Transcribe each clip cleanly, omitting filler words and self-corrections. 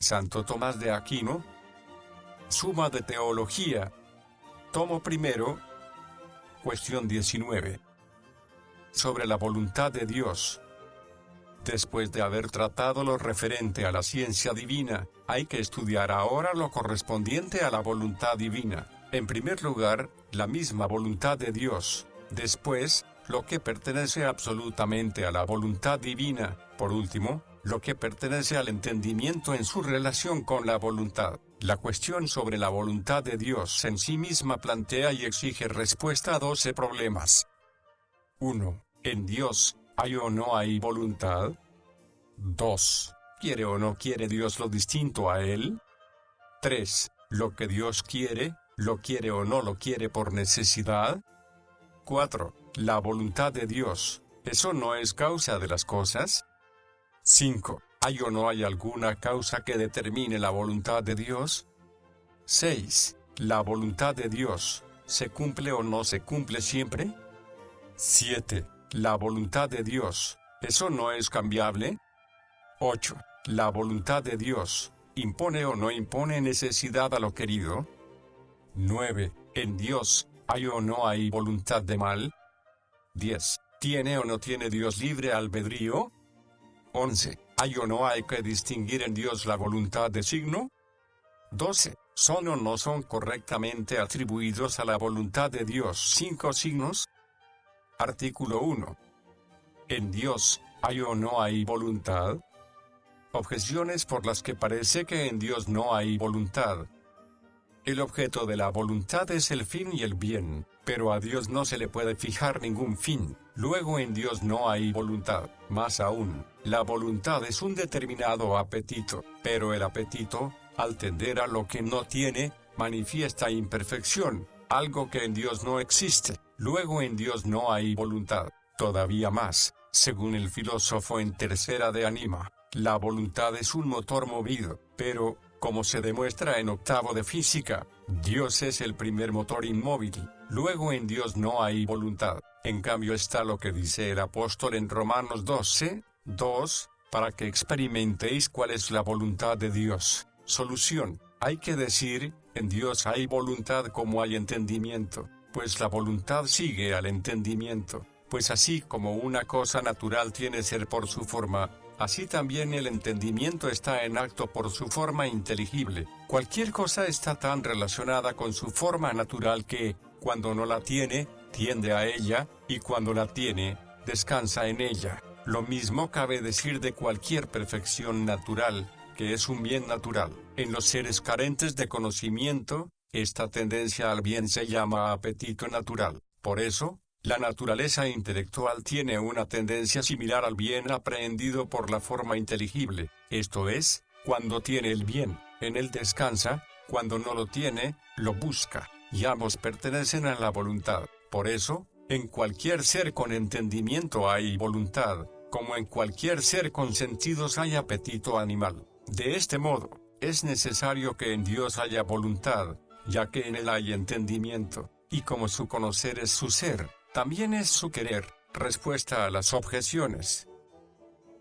Santo Tomás de Aquino. Suma de Teología. Tomo primero. Cuestión 19. Sobre la voluntad de Dios. Después de haber tratado lo referente a la ciencia divina, hay que estudiar ahora lo correspondiente a la voluntad divina. En primer lugar, la misma voluntad de Dios. Después, lo que pertenece absolutamente a la voluntad divina. Por último, lo que pertenece al entendimiento en su relación con la voluntad. La cuestión sobre la voluntad de Dios en sí misma plantea y exige respuesta a 12 problemas. 1. ¿En Dios hay o no hay voluntad? 2. ¿Quiere o no quiere Dios lo distinto a Él? 3. ¿Lo que Dios quiere, lo quiere o no lo quiere por necesidad? 4. ¿La voluntad de Dios, eso no es causa de las cosas? 5. ¿Hay o no hay alguna causa que determine la voluntad de Dios? 6. ¿La voluntad de Dios, se cumple o no se cumple siempre? 7. ¿La voluntad de Dios, eso no es cambiable? 8. ¿La voluntad de Dios, impone o no impone necesidad a lo querido? 9. ¿En Dios, hay o no hay voluntad de mal? 10. ¿Tiene o no tiene Dios libre albedrío? 11. ¿Hay o no hay que distinguir en Dios la voluntad de signo? 12. ¿Son o no son correctamente atribuidos a la voluntad de Dios 5 signos? Artículo 1. ¿En Dios, hay o no hay voluntad? Objeciones por las que parece que en Dios no hay voluntad. El objeto de la voluntad es el fin y el bien, pero a Dios no se le puede fijar ningún fin. Luego en Dios no hay voluntad. Más aún, la voluntad es un determinado apetito, pero el apetito, al tender a lo que no tiene, manifiesta imperfección, algo que en Dios no existe. Luego en Dios no hay voluntad. Todavía más, según el filósofo en Tercera de Anima, la voluntad es un motor movido, pero, como se demuestra en octavo de física, Dios es el primer motor inmóvil. Luego en Dios no hay voluntad. En cambio está lo que dice el apóstol en Romanos 12:2, para que experimentéis cuál es la voluntad de Dios. Solución. Hay que decir, en Dios hay voluntad como hay entendimiento, pues la voluntad sigue al entendimiento, pues así como una cosa natural tiene ser por su forma, así también el entendimiento está en acto por su forma inteligible. Cualquier cosa está tan relacionada con su forma natural que, cuando no la tiene, tiende a ella, y cuando la tiene, descansa en ella. Lo mismo cabe decir de cualquier perfección natural, que es un bien natural. En los seres carentes de conocimiento, esta tendencia al bien se llama apetito natural. Por eso, la naturaleza intelectual tiene una tendencia similar al bien aprehendido por la forma inteligible, esto es, cuando tiene el bien, en él descansa, cuando no lo tiene, lo busca, y ambos pertenecen a la voluntad. Por eso, en cualquier ser con entendimiento hay voluntad, como en cualquier ser con sentidos hay apetito animal. De este modo, es necesario que en Dios haya voluntad, ya que en él hay entendimiento, y como su conocer es su ser, también es su querer. Respuesta a las objeciones.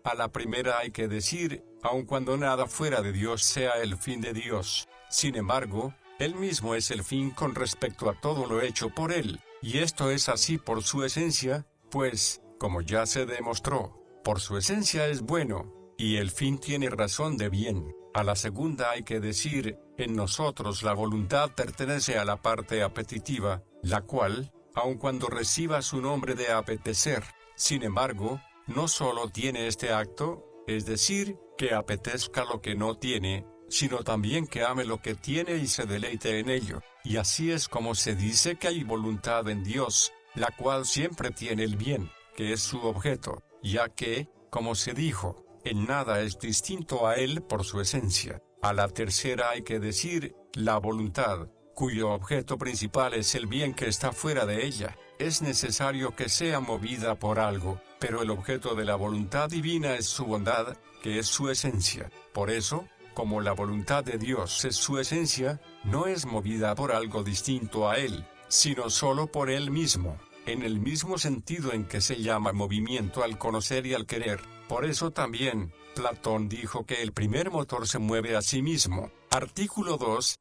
A la primera hay que decir, aun cuando nada fuera de Dios sea el fin de Dios, sin embargo, Él mismo es el fin con respecto a todo lo hecho por Él, y esto es así por su esencia, pues, como ya se demostró, por su esencia es bueno, y el fin tiene razón de bien. A la segunda hay que decir, en nosotros la voluntad pertenece a la parte apetitiva, la cual, aun cuando reciba su nombre de apetecer, sin embargo, no solo tiene este acto, es decir, que apetezca lo que no tiene, sino también que ame lo que tiene y se deleite en ello. Y así es como se dice que hay voluntad en Dios, la cual siempre tiene el bien, que es su objeto, ya que, como se dijo, en nada es distinto a Él por su esencia. A la tercera hay que decir, la voluntad, cuyo objeto principal es el bien que está fuera de ella, es necesario que sea movida por algo, pero el objeto de la voluntad divina es su bondad, que es su esencia. Por eso, como la voluntad de Dios es su esencia, no es movida por algo distinto a Él, sino solo por Él mismo, en el mismo sentido en que se llama movimiento al conocer y al querer. Por eso también, Platón dijo que el primer motor se mueve a sí mismo. Artículo 2.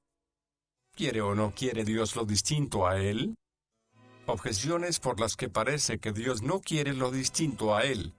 ¿Quiere o no quiere Dios lo distinto a él? Objeciones por las que parece que Dios no quiere lo distinto a él.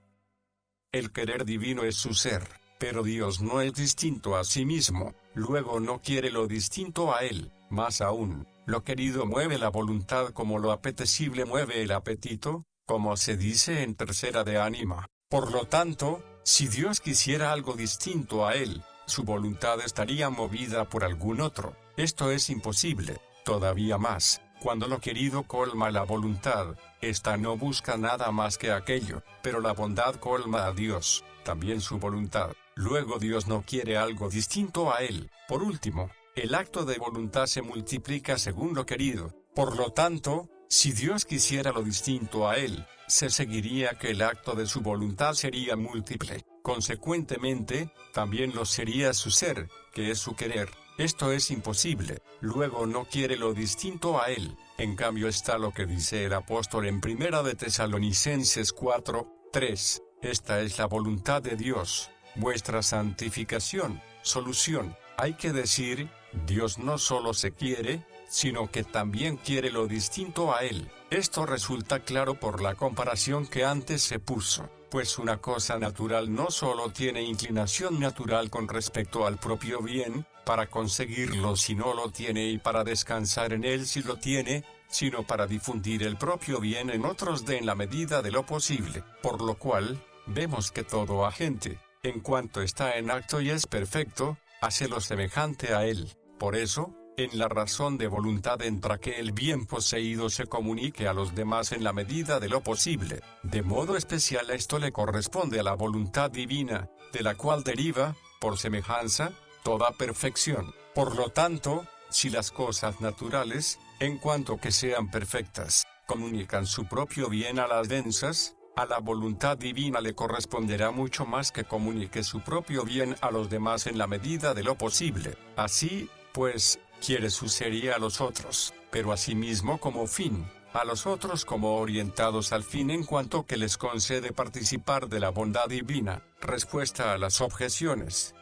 El querer divino es su ser, pero Dios no es distinto a sí mismo, luego no quiere lo distinto a él. Más aún, lo querido mueve la voluntad como lo apetecible mueve el apetito, como se dice en Tercera de Ánima. Por lo tanto, si Dios quisiera algo distinto a él, su voluntad estaría movida por algún otro. Esto es imposible. Todavía más, cuando lo querido colma la voluntad, ésta no busca nada más que aquello, pero la bondad colma a Dios, también su voluntad. Luego Dios no quiere algo distinto a él. Por último, el acto de voluntad se multiplica según lo querido. Por lo tanto, si Dios quisiera lo distinto a él, se seguiría que el acto de su voluntad sería múltiple. Consecuentemente, también lo sería su ser, que es su querer. Esto es imposible. Luego no quiere lo distinto a él. En cambio está lo que dice el apóstol en Primera de Tesalonicenses 4:3. Esta es la voluntad de Dios, vuestra santificación. Solución. Hay que decir, Dios no solo se quiere, sino que también quiere lo distinto a él. Esto resulta claro por la comparación que antes se puso, pues una cosa natural no solo tiene inclinación natural con respecto al propio bien, para conseguirlo si no lo tiene y para descansar en él si lo tiene, sino para difundir el propio bien en otros en la medida de lo posible, por lo cual, vemos que todo agente, en cuanto está en acto y es perfecto, hace lo semejante a él. Por eso, en la razón de voluntad entra que el bien poseído se comunique a los demás en la medida de lo posible. De modo especial esto le corresponde a la voluntad divina, de la cual deriva, por semejanza, toda perfección. Por lo tanto, si las cosas naturales, en cuanto que sean perfectas, comunican su propio bien a las densas, a la voluntad divina le corresponderá mucho más que comunique su propio bien a los demás en la medida de lo posible. Así, pues, quiere su sería a los otros, pero asimismo como fin, a los otros como orientados al fin en cuanto que les concede participar de la bondad divina. Respuesta a las objeciones.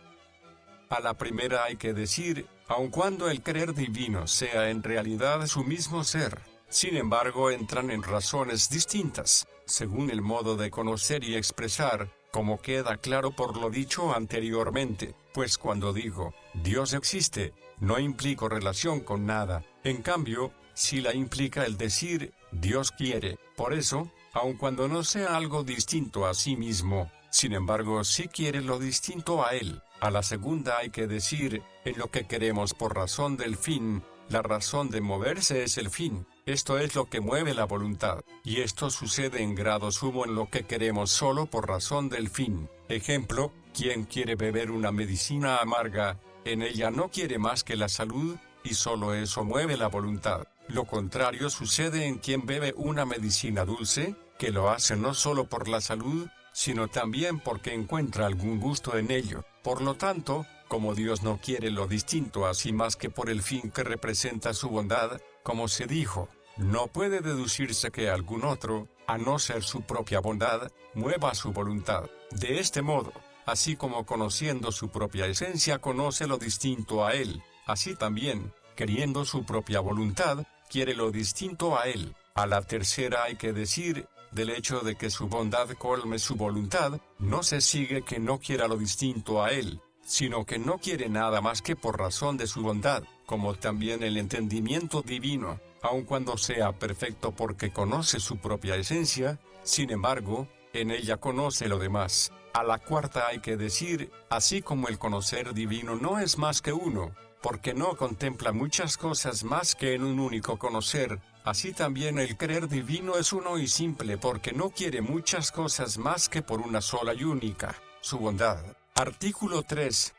A la primera hay que decir, aun cuando el querer divino sea en realidad su mismo ser, sin embargo entran en razones distintas, según el modo de conocer y expresar, como queda claro por lo dicho anteriormente, pues cuando digo, Dios existe, no implico relación con nada, en cambio, sí la implica el decir, Dios quiere. Por eso, aun cuando no sea algo distinto a sí mismo, sin embargo sí quiere lo distinto a él. A la segunda hay que decir, en lo que queremos por razón del fin, la razón de moverse es el fin, esto es lo que mueve la voluntad, y esto sucede en grado sumo en lo que queremos solo por razón del fin. Ejemplo, quien quiere beber una medicina amarga, en ella no quiere más que la salud, y solo eso mueve la voluntad. Lo contrario sucede en quien bebe una medicina dulce, que lo hace no solo por la salud, sino también porque encuentra algún gusto en ello. Por lo tanto, como Dios no quiere lo distinto así más que por el fin que representa su bondad, como se dijo, no puede deducirse que algún otro, a no ser su propia bondad, mueva su voluntad. De este modo, así como conociendo su propia esencia conoce lo distinto a él, así también, queriendo su propia voluntad, quiere lo distinto a él. A la tercera hay que decir, del hecho de que su bondad colme su voluntad, no se sigue que no quiera lo distinto a él, sino que no quiere nada más que por razón de su bondad, como también el entendimiento divino, aun cuando sea perfecto porque conoce su propia esencia, sin embargo, en ella conoce lo demás. A la cuarta hay que decir, así como el conocer divino no es más que uno, porque no contempla muchas cosas más que en un único conocer, así también el querer divino es uno y simple porque no quiere muchas cosas más que por una sola y única, su bondad. Artículo 3.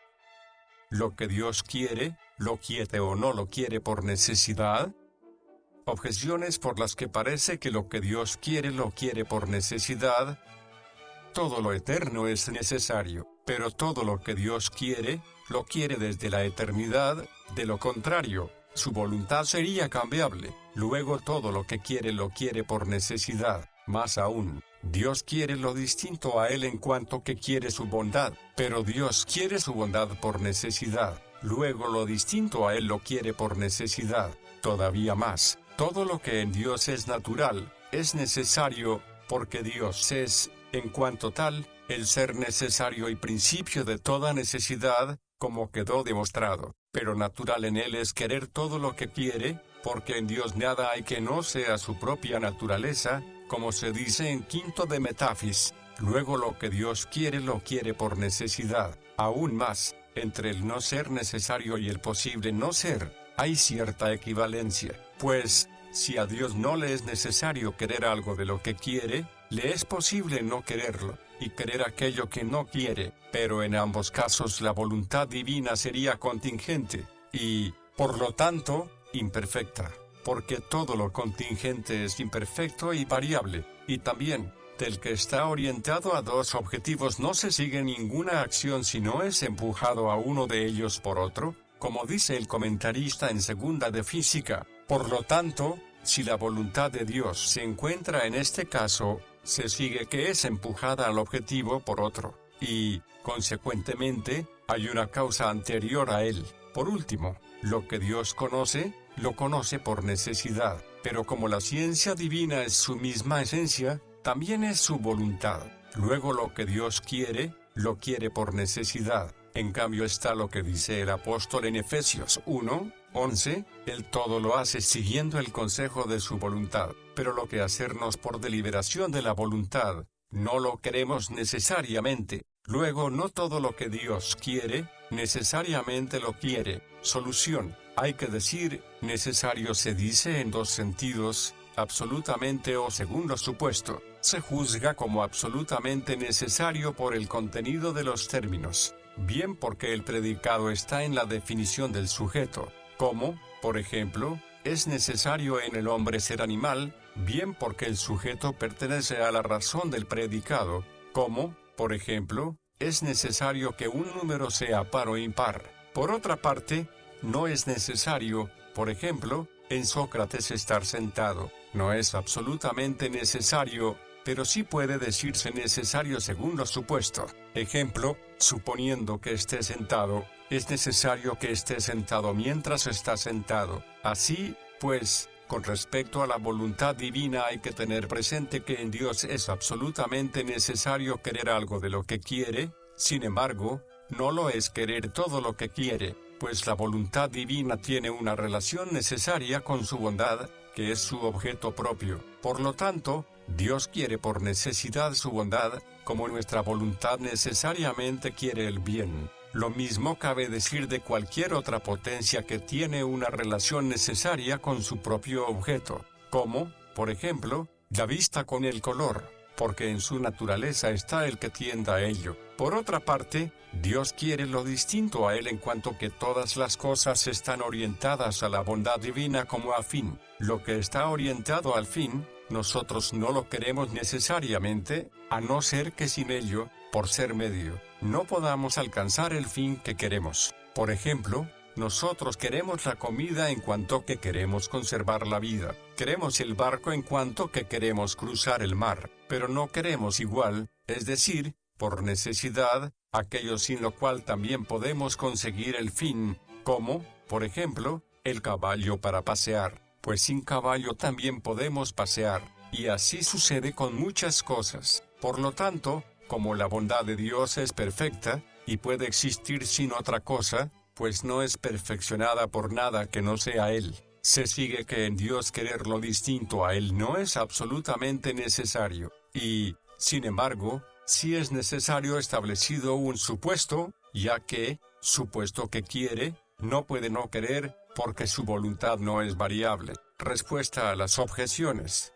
Lo que Dios quiere, ¿lo quiere o no lo quiere por necesidad? Objeciones por las que parece que lo que Dios quiere lo quiere por necesidad. Todo lo eterno es necesario, pero todo lo que Dios quiere, lo quiere desde la eternidad, de lo contrario, su voluntad sería cambiable. Luego todo lo que quiere lo quiere por necesidad. Más aún, Dios quiere lo distinto a Él en cuanto que quiere su bondad, pero Dios quiere su bondad por necesidad. Luego lo distinto a Él lo quiere por necesidad. Todavía más, todo lo que en Dios es natural, es necesario, porque Dios es, en cuanto tal, el ser necesario y principio de toda necesidad, como quedó demostrado. Pero natural en Él es querer todo lo que quiere, porque en Dios nada hay que no sea su propia naturaleza, como se dice en Quinto de Metafis. Luego lo que Dios quiere lo quiere por necesidad. Aún más, entre el no ser necesario y el posible no ser, hay cierta equivalencia, pues, si a Dios no le es necesario querer algo de lo que quiere, le es posible no quererlo, y querer aquello que no quiere, pero en ambos casos la voluntad divina sería contingente, y, por lo tanto, imperfecta, porque todo lo contingente es imperfecto y variable, y también, del que está orientado a dos objetivos no se sigue ninguna acción si no es empujado a uno de ellos por otro, como dice el comentarista en Segunda de Física. Por lo tanto, si la voluntad de Dios se encuentra en este caso, se sigue que es empujada al objetivo por otro, y, consecuentemente, hay una causa anterior a él. Por último, lo que Dios conoce, lo conoce por necesidad, pero como la ciencia divina es su misma esencia, también es su voluntad. Luego lo que Dios quiere, lo quiere por necesidad. En cambio está lo que dice el apóstol en Efesios 1:11, Él todo lo hace siguiendo el consejo de su voluntad, pero lo que hacernos por deliberación de la voluntad, no lo queremos necesariamente. Luego no todo lo que Dios quiere, necesariamente lo quiere. Solución, hay que decir, necesario se dice en dos sentidos, absolutamente o según lo supuesto. Se juzga como absolutamente necesario por el contenido de los términos, bien porque el predicado está en la definición del sujeto, como, por ejemplo, es necesario en el hombre ser animal, bien porque el sujeto pertenece a la razón del predicado, como, por ejemplo, es necesario que un número sea par o impar. Por otra parte, no es necesario, por ejemplo, en Sócrates estar sentado, no es absolutamente necesario, pero sí puede decirse necesario según lo supuesto. Ejemplo, suponiendo que esté sentado, es necesario que esté sentado mientras está sentado. Así, pues, con respecto a la voluntad divina hay que tener presente que en Dios es absolutamente necesario querer algo de lo que quiere, sin embargo, no lo es querer todo lo que quiere, pues la voluntad divina tiene una relación necesaria con su bondad, que es su objeto propio. Por lo tanto, Dios quiere por necesidad su bondad, como nuestra voluntad necesariamente quiere el bien. Lo mismo cabe decir de cualquier otra potencia que tiene una relación necesaria con su propio objeto, como, por ejemplo, la vista con el color, porque en su naturaleza está el que tienda a ello. Por otra parte, Dios quiere lo distinto a Él en cuanto que todas las cosas están orientadas a la bondad divina como a fin. Lo que está orientado al fin, nosotros no lo queremos necesariamente, a no ser que sin ello, por ser medio, no podamos alcanzar el fin que queremos. Por ejemplo, nosotros queremos la comida en cuanto que queremos conservar la vida. Queremos el barco en cuanto que queremos cruzar el mar, pero no queremos igual, es decir, por necesidad, aquello sin lo cual también podemos conseguir el fin, como, por ejemplo, el caballo para pasear, pues sin caballo también podemos pasear, y así sucede con muchas cosas. Por lo tanto, como la bondad de Dios es perfecta, y puede existir sin otra cosa, pues no es perfeccionada por nada que no sea Él, se sigue que en Dios querer lo distinto a Él no es absolutamente necesario, y, sin embargo, sí es necesario establecido un supuesto, ya que, supuesto que quiere, no puede no querer, porque su voluntad no es variable. Respuesta a las objeciones.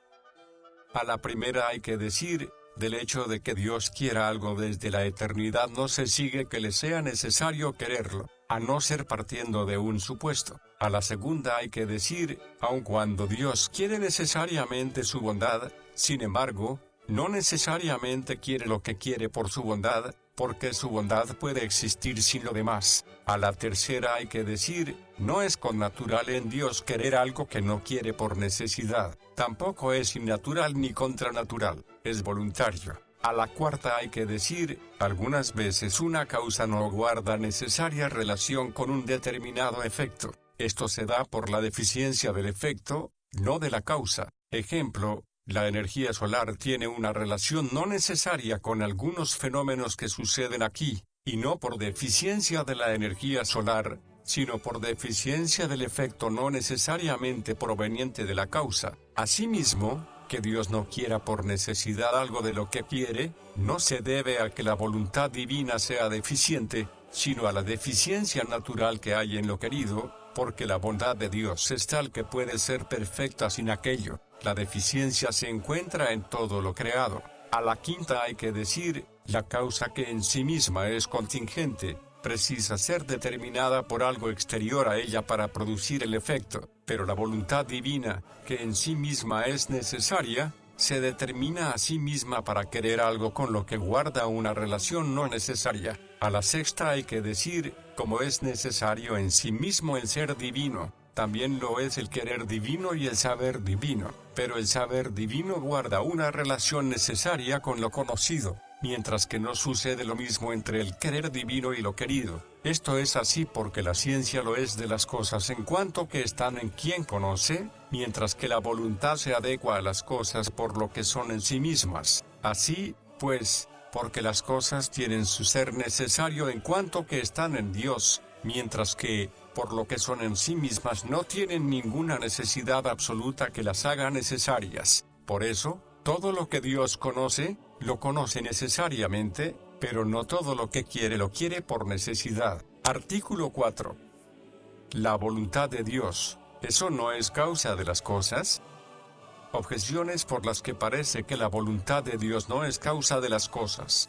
A la primera hay que decir, del hecho de que Dios quiera algo desde la eternidad no se sigue que le sea necesario quererlo, a no ser partiendo de un supuesto. A la segunda hay que decir, aun cuando Dios quiere necesariamente su bondad, sin embargo, no necesariamente quiere lo que quiere por su bondad, porque su bondad puede existir sin lo demás. A la tercera hay que decir, no es connatural en Dios querer algo que no quiere por necesidad, tampoco es innatural ni contranatural. es voluntario. A la cuarta hay que decir, algunas veces una causa no guarda necesaria relación con un determinado efecto. Esto se da por la deficiencia del efecto, no de la causa. Ejemplo, la energía solar tiene una relación no necesaria con algunos fenómenos que suceden aquí, y no por deficiencia de la energía solar, sino por deficiencia del efecto no necesariamente proveniente de la causa. Asimismo, que Dios no quiera por necesidad algo de lo que quiere, no se debe a que la voluntad divina sea deficiente, sino a la deficiencia natural que hay en lo querido, porque la bondad de Dios es tal que puede ser perfecta sin aquello. La deficiencia se encuentra en todo lo creado. A la quinta hay que decir, la causa que en sí misma es contingente, precisa ser determinada por algo exterior a ella para producir el efecto, pero la voluntad divina, que en sí misma es necesaria, se determina a sí misma para querer algo con lo que guarda una relación no necesaria. A la sexta hay que decir, como es necesario en sí mismo el ser divino, también lo es el querer divino y el saber divino, pero el saber divino guarda una relación necesaria con lo conocido, mientras que no sucede lo mismo entre el querer divino y lo querido. Esto es así porque la ciencia lo es de las cosas en cuanto que están en quien conoce, mientras que la voluntad se adecua a las cosas por lo que son en sí mismas. Así, pues, porque las cosas tienen su ser necesario en cuanto que están en Dios, mientras que, por lo que son en sí mismas no tienen ninguna necesidad absoluta que las haga necesarias. Por eso, todo lo que Dios conoce, lo conoce necesariamente, pero no todo lo que quiere lo quiere por necesidad. Artículo 4. La voluntad de Dios, ¿eso no es causa de las cosas? Objeciones por las que parece que la voluntad de Dios no es causa de las cosas.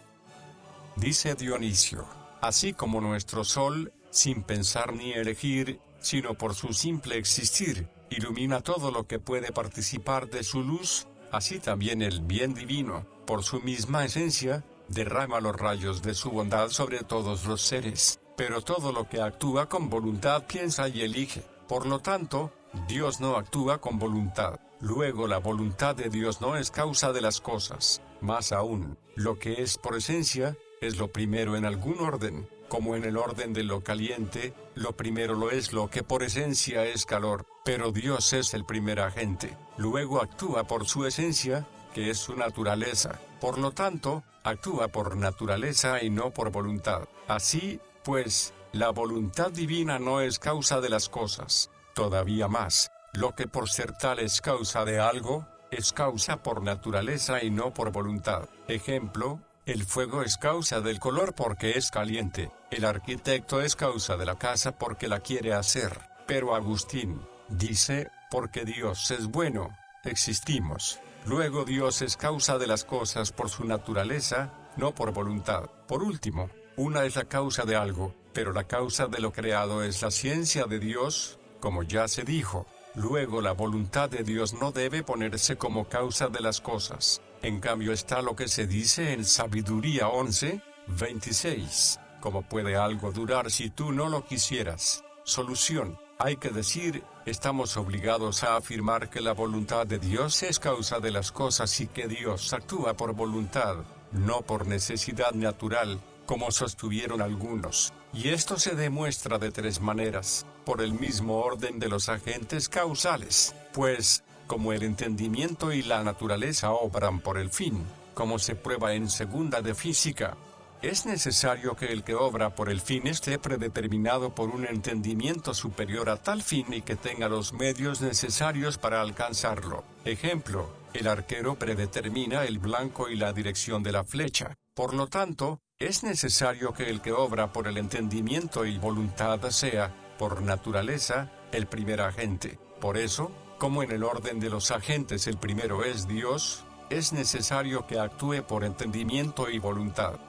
Dice Dionisio, así como nuestro sol, sin pensar ni elegir, sino por su simple existir, ilumina todo lo que puede participar de su luz, así también el bien divino, por su misma esencia, derrama los rayos de su bondad sobre todos los seres, pero todo lo que actúa con voluntad piensa y elige. Por lo tanto, Dios no actúa con voluntad. Luego la voluntad de Dios no es causa de las cosas. Más aún, lo que es por esencia, es lo primero en algún orden, como en el orden de lo caliente, lo primero lo es lo que por esencia es calor, pero Dios es el primer agente. Luego actúa por su esencia, que es su naturaleza. Por lo tanto, actúa por naturaleza y no por voluntad. Así, pues, la voluntad divina no es causa de las cosas. Todavía más, lo que por ser tal es causa de algo, es causa por naturaleza y no por voluntad. Ejemplo, el fuego es causa del color porque es caliente, el arquitecto es causa de la casa porque la quiere hacer, pero Agustín dice, porque Dios es bueno, existimos. Luego Dios es causa de las cosas por su naturaleza, no por voluntad. Por último, una es la causa de algo, pero la causa de lo creado es la ciencia de Dios, como ya se dijo. Luego la voluntad de Dios no debe ponerse como causa de las cosas. En cambio está lo que se dice en Sabiduría 11:26. ¿Cómo puede algo durar si tú no lo quisieras? Solución. Hay que decir, estamos obligados a afirmar que la voluntad de Dios es causa de las cosas y que Dios actúa por voluntad, no por necesidad natural, como sostuvieron algunos. Y esto se demuestra de tres maneras, por el mismo orden de los agentes causales, pues, como el entendimiento y la naturaleza obran por el fin, como se prueba en segunda de física. Es necesario que el que obra por el fin esté predeterminado por un entendimiento superior a tal fin y que tenga los medios necesarios para alcanzarlo. Ejemplo, el arquero predetermina el blanco y la dirección de la flecha. Por lo tanto, es necesario que el que obra por el entendimiento y voluntad sea, por naturaleza, el primer agente. Por eso, como en el orden de los agentes el primero es Dios, es necesario que actúe por entendimiento y voluntad.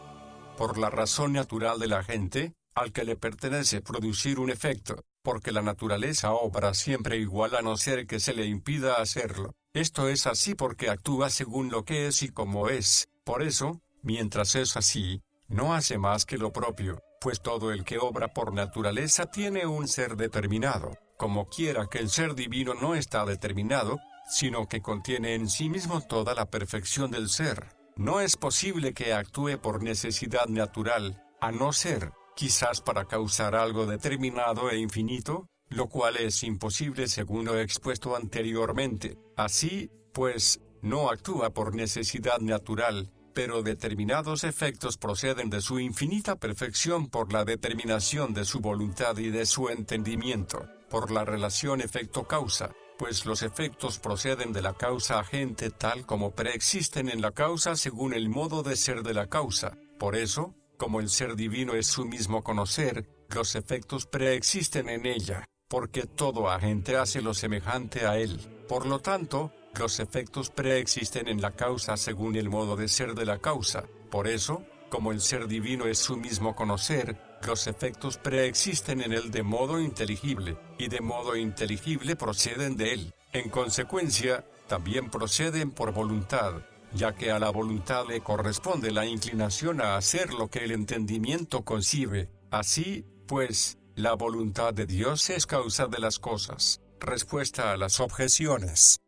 Por la razón natural de la gente, al que le pertenece producir un efecto, porque la naturaleza obra siempre igual a no ser que se le impida hacerlo. Esto es así porque actúa según lo que es y como es. Por eso, mientras es así, no hace más que lo propio, pues todo el que obra por naturaleza tiene un ser determinado. Como quiera que el ser divino no está determinado, sino que contiene en sí mismo toda la perfección del ser. No es posible que actúe por necesidad natural, a no ser, quizás para causar algo determinado e infinito, lo cual es imposible según lo expuesto anteriormente. Así, pues, no actúa por necesidad natural, pero determinados efectos proceden de su infinita perfección por la determinación de su voluntad y de su entendimiento, por la relación efecto-causa, pues los efectos proceden de la causa agente tal como preexisten en la causa según el modo de ser de la causa. Por eso, como el ser divino es su mismo conocer, los efectos preexisten en ella, porque todo agente hace lo semejante a él. Por lo tanto, los efectos preexisten en la causa según el modo de ser de la causa. Por eso, como el ser divino es su mismo conocer, los efectos preexisten en él de modo inteligible, y de modo inteligible proceden de él. En consecuencia, también proceden por voluntad, ya que a la voluntad le corresponde la inclinación a hacer lo que el entendimiento concibe. Así, pues, la voluntad de Dios es causa de las cosas. Respuesta a las objeciones.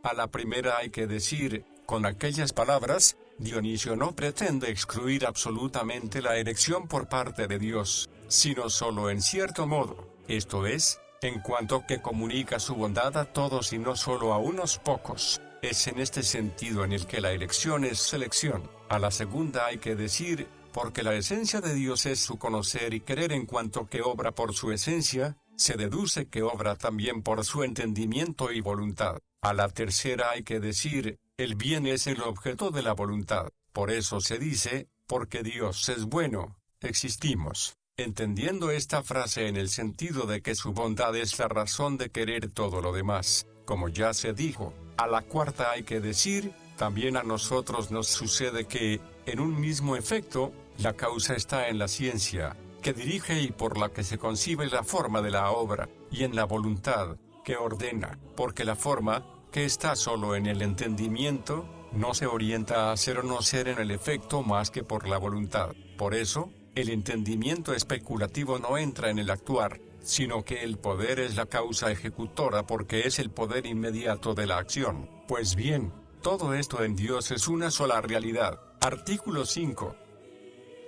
A la primera hay que decir, con aquellas palabras, Dionisio no pretende excluir absolutamente la elección por parte de Dios, sino solo en cierto modo, esto es, en cuanto que comunica su bondad a todos y no solo a unos pocos. Es en este sentido en el que la elección es selección. A la segunda hay que decir, porque la esencia de Dios es su conocer y querer en cuanto que obra por su esencia, se deduce que obra también por su entendimiento y voluntad. A la tercera hay que decir, el bien es el objeto de la voluntad. Por eso se dice, porque Dios es bueno, existimos. Entendiendo esta frase en el sentido de que su bondad es la razón de querer todo lo demás, como ya se dijo. A la cuarta hay que decir, también a nosotros nos sucede que, en un mismo efecto, la causa está en la ciencia, que dirige y por la que se concibe la forma de la obra, y en la voluntad, que ordena, porque la forma, que está solo en el entendimiento, no se orienta a ser o no ser en el efecto más que por la voluntad. Por eso, el entendimiento especulativo no entra en el actuar, sino que el poder es la causa ejecutora porque es el poder inmediato de la acción. Pues bien, todo esto en Dios es una sola realidad. Artículo 5.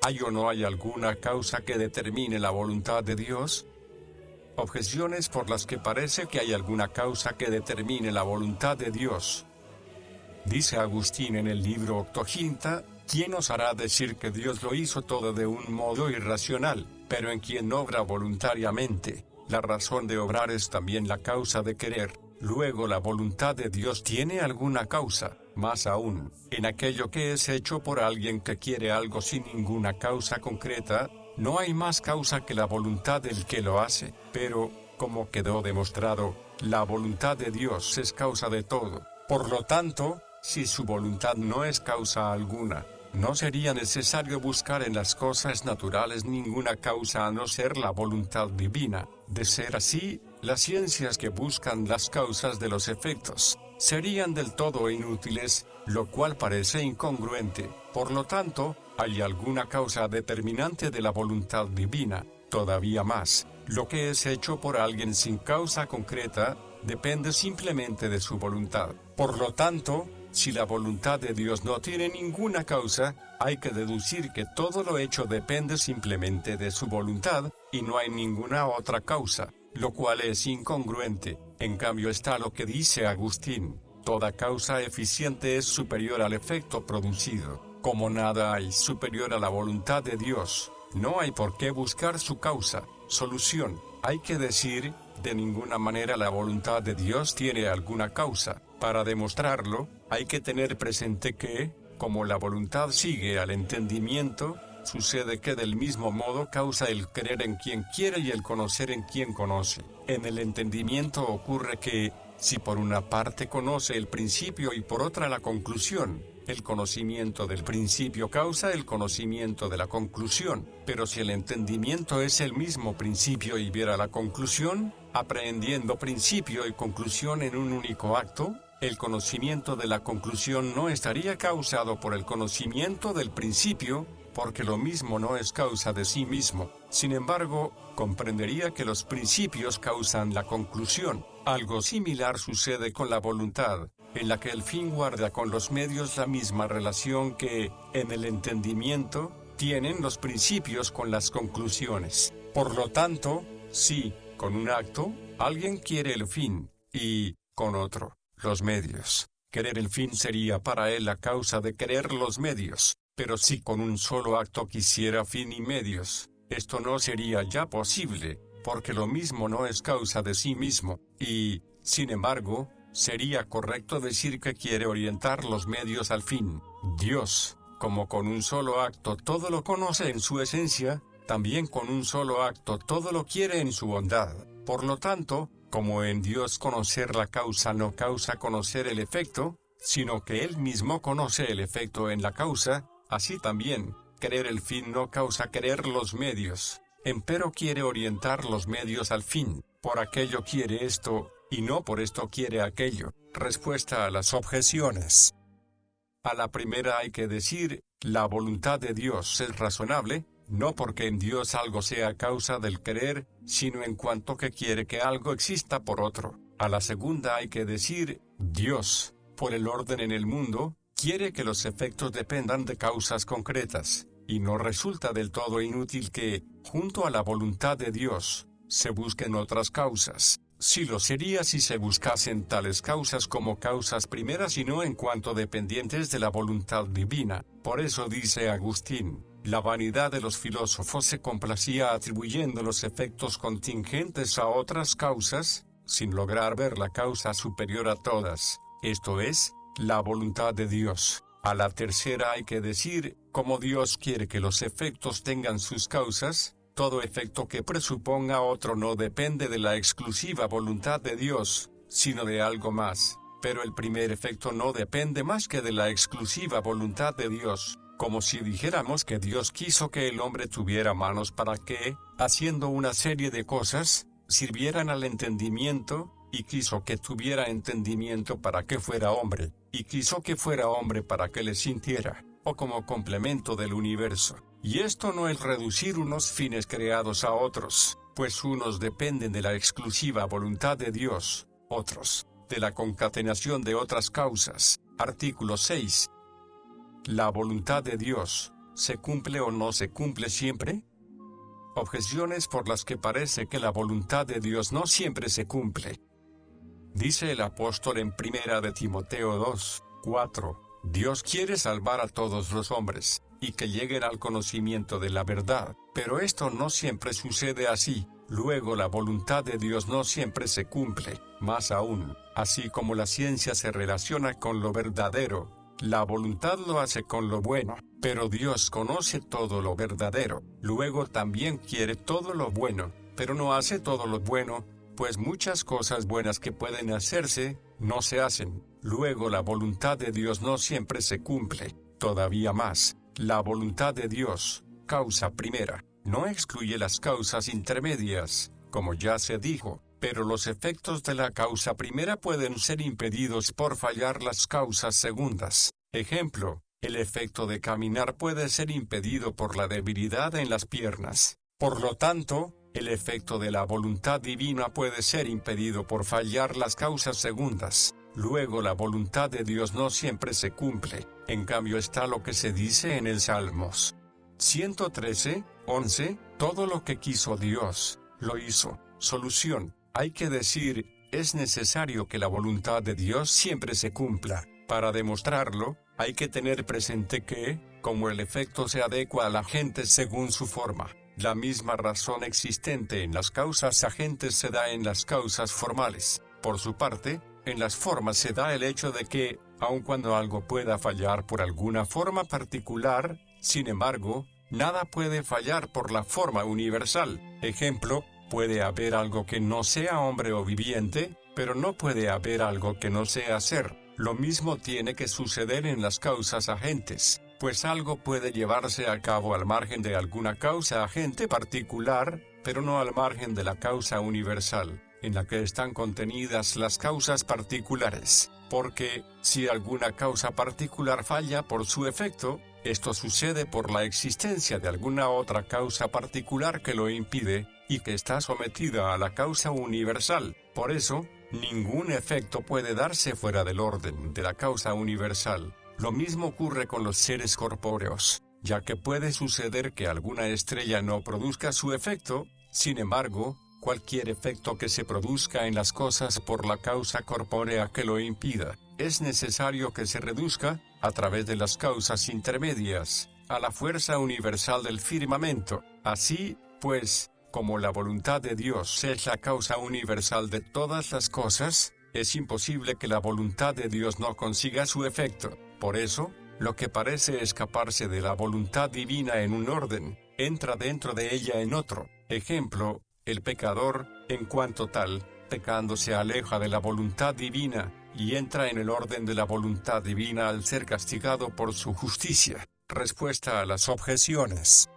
¿Hay o no hay alguna causa que determine la voluntad de Dios? Objeciones por las que parece que hay alguna causa que determine la voluntad de Dios. Dice Agustín en el libro Octoginta, ¿quién os hará decir que Dios lo hizo todo de un modo irracional, pero en quien obra voluntariamente? La razón de obrar es también la causa de querer. Luego la voluntad de Dios tiene alguna causa, más aún, en aquello que es hecho por alguien que quiere algo sin ninguna causa concreta, no hay más causa que la voluntad del que lo hace, pero, como quedó demostrado, la voluntad de Dios es causa de todo. Por lo tanto, si su voluntad no es causa alguna, no sería necesario buscar en las cosas naturales ninguna causa a no ser la voluntad divina. De ser así, las ciencias que buscan las causas de los efectos serían del todo inútiles, lo cual parece incongruente. Por lo tanto, hay alguna causa determinante de la voluntad divina. Todavía más, lo que es hecho por alguien sin causa concreta, depende simplemente de su voluntad. Por lo tanto, si la voluntad de Dios no tiene ninguna causa, hay que deducir que todo lo hecho depende simplemente de su voluntad, y no hay ninguna otra causa, lo cual es incongruente. En cambio está lo que dice Agustín, toda causa eficiente es superior al efecto producido. Como nada hay superior a la voluntad de Dios, no hay por qué buscar su causa. Solución, hay que decir, de ninguna manera la voluntad de Dios tiene alguna causa. Para demostrarlo, hay que tener presente que, como la voluntad sigue al entendimiento, sucede que del mismo modo causa el querer en quien quiere y el conocer en quien conoce. En el entendimiento ocurre que, si por una parte conoce el principio y por otra la conclusión, el conocimiento del principio causa el conocimiento de la conclusión, pero si el entendimiento es el mismo principio y viera la conclusión, aprehendiendo principio y conclusión en un único acto, el conocimiento de la conclusión no estaría causado por el conocimiento del principio, porque lo mismo no es causa de sí mismo. Sin embargo, comprendería que los principios causan la conclusión. Algo similar sucede con la voluntad, en la que el fin guarda con los medios la misma relación que, en el entendimiento, tienen los principios con las conclusiones. Por lo tanto, si, con un acto, alguien quiere el fin, y, con otro, los medios, querer el fin sería para él la causa de querer los medios, pero si con un solo acto quisiera fin y medios, esto no sería ya posible, porque lo mismo no es causa de sí mismo, y, sin embargo, sería correcto decir que quiere orientar los medios al fin. Dios, como con un solo acto todo lo conoce en su esencia, también con un solo acto todo lo quiere en su bondad. Por lo tanto, como en Dios conocer la causa no causa conocer el efecto, sino que Él mismo conoce el efecto en la causa, así también, querer el fin no causa querer los medios, empero quiere orientar los medios al fin. Por aquello quiere esto, y no por esto quiere aquello. Respuesta a las objeciones. A la primera hay que decir, la voluntad de Dios es razonable, no porque en Dios algo sea causa del querer, sino en cuanto que quiere que algo exista por otro. A la segunda hay que decir, Dios, por el orden en el mundo, quiere que los efectos dependan de causas concretas, y no resulta del todo inútil que, junto a la voluntad de Dios, se busquen otras causas. Si lo sería si se buscasen tales causas como causas primeras y no en cuanto dependientes de la voluntad divina. Por eso dice Agustín, la vanidad de los filósofos se complacía atribuyendo los efectos contingentes a otras causas, sin lograr ver la causa superior a todas, esto es, la voluntad de Dios. A la tercera hay que decir, como Dios quiere que los efectos tengan sus causas, todo efecto que presuponga otro no depende de la exclusiva voluntad de Dios, sino de algo más, pero el primer efecto no depende más que de la exclusiva voluntad de Dios, como si dijéramos que Dios quiso que el hombre tuviera manos para que, haciendo una serie de cosas, sirvieran al entendimiento, y quiso que tuviera entendimiento para que fuera hombre, y quiso que fuera hombre para que le sintiera, o como complemento del universo. Y esto no es reducir unos fines creados a otros, pues unos dependen de la exclusiva voluntad de Dios, otros, de la concatenación de otras causas. Artículo 6. ¿La voluntad de Dios se cumple o no se cumple siempre? Objeciones por las que parece que la voluntad de Dios no siempre se cumple. Dice el apóstol en 1 de Timoteo 2, 4, Dios quiere salvar a todos los hombres, y que lleguen al conocimiento de la verdad, pero esto no siempre sucede así. Luego la voluntad de Dios no siempre se cumple. Más aún, así como la ciencia se relaciona con lo verdadero, la voluntad lo hace con lo bueno, pero Dios conoce todo lo verdadero. Luego también quiere todo lo bueno, pero no hace todo lo bueno, pues muchas cosas buenas que pueden hacerse, no se hacen. Luego la voluntad de Dios no siempre se cumple. Todavía más, la voluntad de Dios, causa primera, no excluye las causas intermedias, como ya se dijo, pero los efectos de la causa primera pueden ser impedidos por fallar las causas segundas. Ejemplo, el efecto de caminar puede ser impedido por la debilidad en las piernas. Por lo tanto, el efecto de la voluntad divina puede ser impedido por fallar las causas segundas. Luego la voluntad de Dios no siempre se cumple. En cambio está lo que se dice en el Salmos 113, 11, todo lo que quiso Dios, lo hizo. Solución, hay que decir, es necesario que la voluntad de Dios siempre se cumpla. Para demostrarlo, hay que tener presente que, como el efecto se adecua a la gente según su forma, la misma razón existente en las causas agentes se da en las causas formales. Por su parte, en las formas se da el hecho de que, aun cuando algo pueda fallar por alguna forma particular, sin embargo, nada puede fallar por la forma universal. Ejemplo, puede haber algo que no sea hombre o viviente, pero no puede haber algo que no sea ser. Lo mismo tiene que suceder en las causas agentes, pues algo puede llevarse a cabo al margen de alguna causa agente particular, pero no al margen de la causa universal, en la que están contenidas las causas particulares. Porque, si alguna causa particular falla por su efecto, Esto sucede por la existencia de alguna otra causa particular que lo impide, y que está sometida a la causa universal. Por eso, ningún efecto puede darse fuera del orden de la causa universal. Lo mismo ocurre con los seres corpóreos, ya que puede suceder que alguna estrella no produzca su efecto. Sin embargo, cualquier efecto que se produzca en las cosas por la causa corpórea que lo impida, es necesario que se reduzca, a través de las causas intermedias, a la fuerza universal del firmamento. Así, pues, como la voluntad de Dios es la causa universal de todas las cosas, es imposible que la voluntad de Dios no consiga su efecto. Por eso, lo que parece escaparse de la voluntad divina en un orden, entra dentro de ella en otro. Ejemplo, el pecador, en cuanto tal, pecando se aleja de la voluntad divina, y entra en el orden de la voluntad divina al ser castigado por su justicia. Respuesta a las objeciones.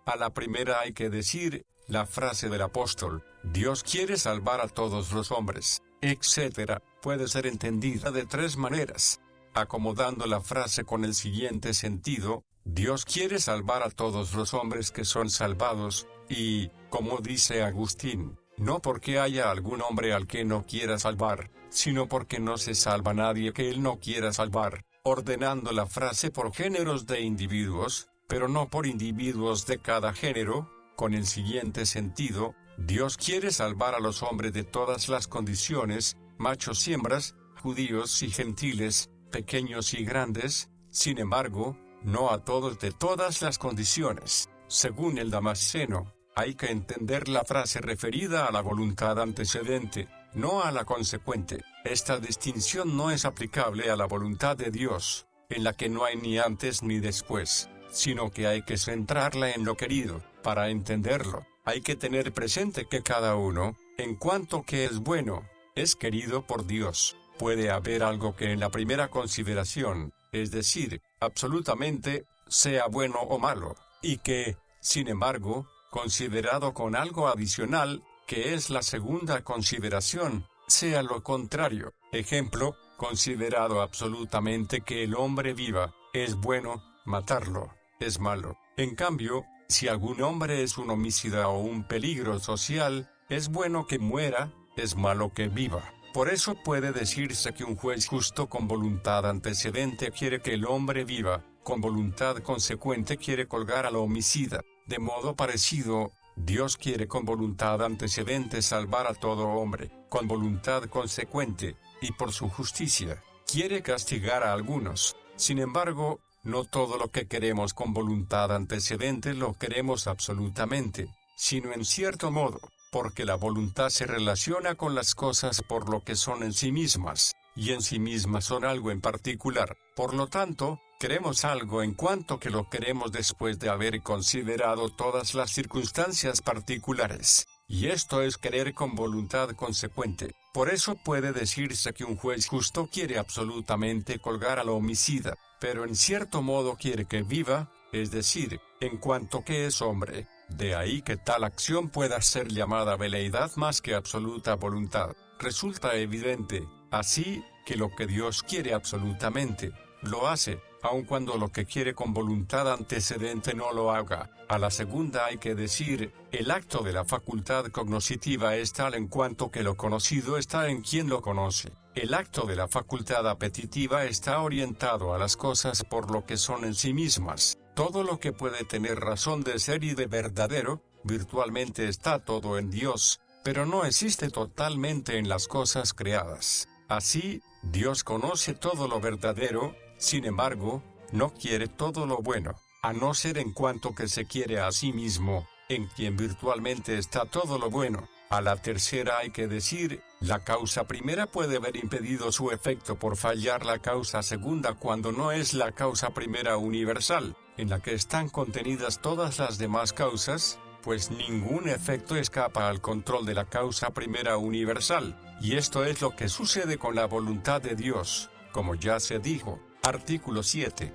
A la primera hay que decir, la frase del apóstol, Dios quiere salvar a todos los hombres, etc., puede ser entendida de tres maneras. Acomodando la frase con el siguiente sentido, Dios quiere salvar a todos los hombres que son salvados, y, como dice Agustín, no porque haya algún hombre al que no quiera salvar, sino porque no se salva nadie que él no quiera salvar, ordenando la frase por géneros de individuos, pero no por individuos de cada género, con el siguiente sentido, Dios quiere salvar a los hombres de todas las condiciones, machos y hembras, judíos y gentiles, pequeños y grandes, sin embargo, no a todos de todas las condiciones. Según el Damasceno, hay que entender la frase referida a la voluntad antecedente, no a la consecuente. Esta distinción no es aplicable a la voluntad de Dios, en la que no hay ni antes ni después, sino que hay que centrarla en lo querido. Para entenderlo, hay que tener presente que cada uno, en cuanto que es bueno, es querido por Dios. Puede haber algo que en la primera consideración, es decir, absolutamente, sea bueno o malo, y que, sin embargo, considerado con algo adicional, que es la segunda consideración, sea lo contrario. Ejemplo, considerado absolutamente que el hombre viva, es bueno, matarlo, es malo. En cambio, si algún hombre es un homicida o un peligro social, es bueno que muera, es malo que viva. Por eso puede decirse que un juez justo con voluntad antecedente quiere que el hombre viva, con voluntad consecuente quiere colgar al homicida. De modo parecido, Dios quiere con voluntad antecedente salvar a todo hombre, con voluntad consecuente, y por su justicia, quiere castigar a algunos. Sin embargo, no todo lo que queremos con voluntad antecedente lo queremos absolutamente, sino en cierto modo, porque la voluntad se relaciona con las cosas por lo que son en sí mismas, y en sí mismas son algo en particular. Por lo tanto, queremos algo en cuanto que lo queremos después de haber considerado todas las circunstancias particulares. Y esto es querer con voluntad consecuente. Por eso puede decirse que un juez justo quiere absolutamente colgar al homicida, pero en cierto modo quiere que viva, es decir, en cuanto que es hombre. De ahí que tal acción pueda ser llamada veleidad más que absoluta voluntad. Resulta evidente, así, que lo que Dios quiere absolutamente, lo hace, aun cuando lo que quiere con voluntad antecedente no lo haga. A la segunda hay que decir, el acto de la facultad cognoscitiva es tal en cuanto que lo conocido está en quien lo conoce. El acto de la facultad apetitiva está orientado a las cosas por lo que son en sí mismas. Todo lo que puede tener razón de ser y de verdadero, virtualmente está todo en Dios, pero no existe totalmente en las cosas creadas. Así, Dios conoce todo lo verdadero, sin embargo, no quiere todo lo bueno, a no ser en cuanto que se quiere a sí mismo, en quien virtualmente está todo lo bueno. A la tercera hay que decir, la causa primera puede haber impedido su efecto por fallar la causa segunda cuando no es la causa primera universal, en la que están contenidas todas las demás causas, pues ningún efecto escapa al control de la causa primera universal, y esto es lo que sucede con la voluntad de Dios, como ya se dijo. Artículo 7.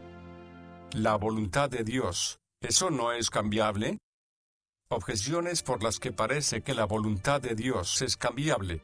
La voluntad de Dios, ¿eso no es cambiable? Objeciones por las que parece que la voluntad de Dios es cambiable.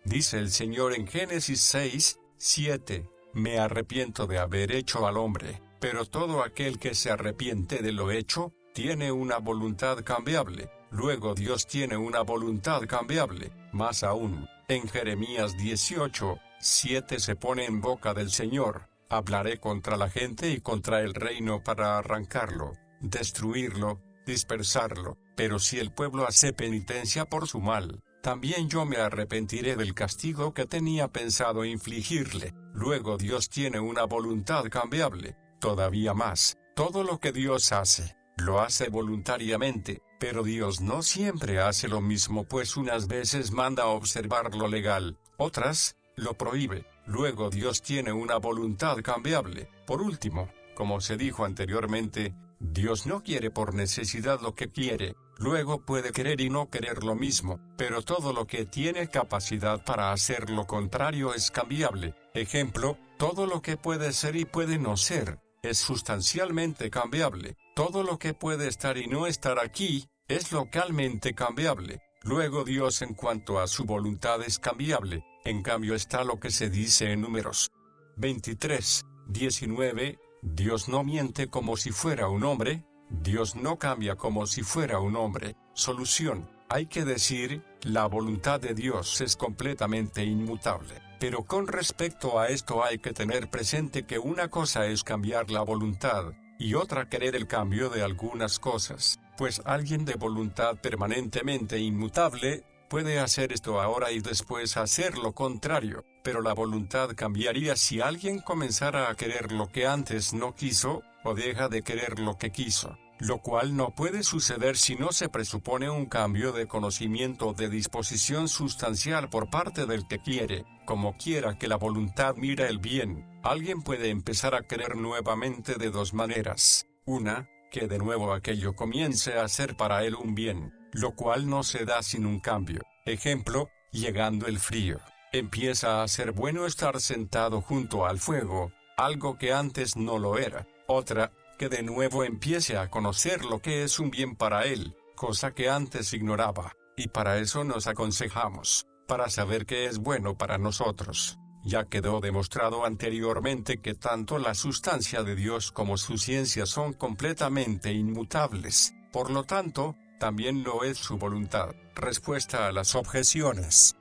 Dice el Señor en Génesis 6, 7, me arrepiento de haber hecho al hombre, pero todo aquel que se arrepiente de lo hecho, tiene una voluntad cambiable. Luego Dios tiene una voluntad cambiable. Más aún, en Jeremías 18:7 se pone en boca del Señor: hablaré contra la gente y contra el reino para arrancarlo, destruirlo, dispersarlo. Pero si el pueblo hace penitencia por su mal, también yo me arrepentiré del castigo que tenía pensado infligirle. Luego Dios tiene una voluntad cambiable. Todavía más, todo lo que Dios hace, lo hace voluntariamente, pero Dios no siempre hace lo mismo, pues unas veces manda observar lo legal, otras, lo prohíbe. Luego Dios tiene una voluntad cambiable. Por último, como se dijo anteriormente, Dios no quiere por necesidad lo que quiere. Luego puede querer y no querer lo mismo, pero todo lo que tiene capacidad para hacer lo contrario es cambiable. Ejemplo, todo lo que puede ser y puede no ser, es sustancialmente cambiable. Todo lo que puede estar y no estar aquí, es localmente cambiable. Luego Dios en cuanto a su voluntad es cambiable. En cambio está lo que se dice en Números 23:19, Dios no miente como si fuera un hombre, Dios no cambia como si fuera un hombre. Solución: hay que decir, la voluntad de Dios es completamente inmutable. Pero con respecto a esto hay que tener presente que una cosa es cambiar la voluntad, y otra querer el cambio de algunas cosas, pues alguien de voluntad permanentemente inmutable, puede hacer esto ahora y después hacer lo contrario, pero la voluntad cambiaría si alguien comenzara a querer lo que antes no quiso, o deja de querer lo que quiso, lo cual no puede suceder si no se presupone un cambio de conocimiento o de disposición sustancial por parte del que quiere. Como quiera que la voluntad mira el bien, alguien puede empezar a querer nuevamente de dos maneras. Una, que de nuevo aquello comience a ser para él un bien, lo cual no se da sin un cambio. Ejemplo, llegando el frío, empieza a ser bueno estar sentado junto al fuego, algo que antes no lo era. Otra, que de nuevo empiece a conocer lo que es un bien para él, cosa que antes ignoraba, y para eso nos aconsejamos, para saber qué es bueno para nosotros. Ya quedó demostrado anteriormente que tanto la sustancia de Dios como su ciencia son completamente inmutables, por lo tanto, también lo es su voluntad. Respuesta a las objeciones.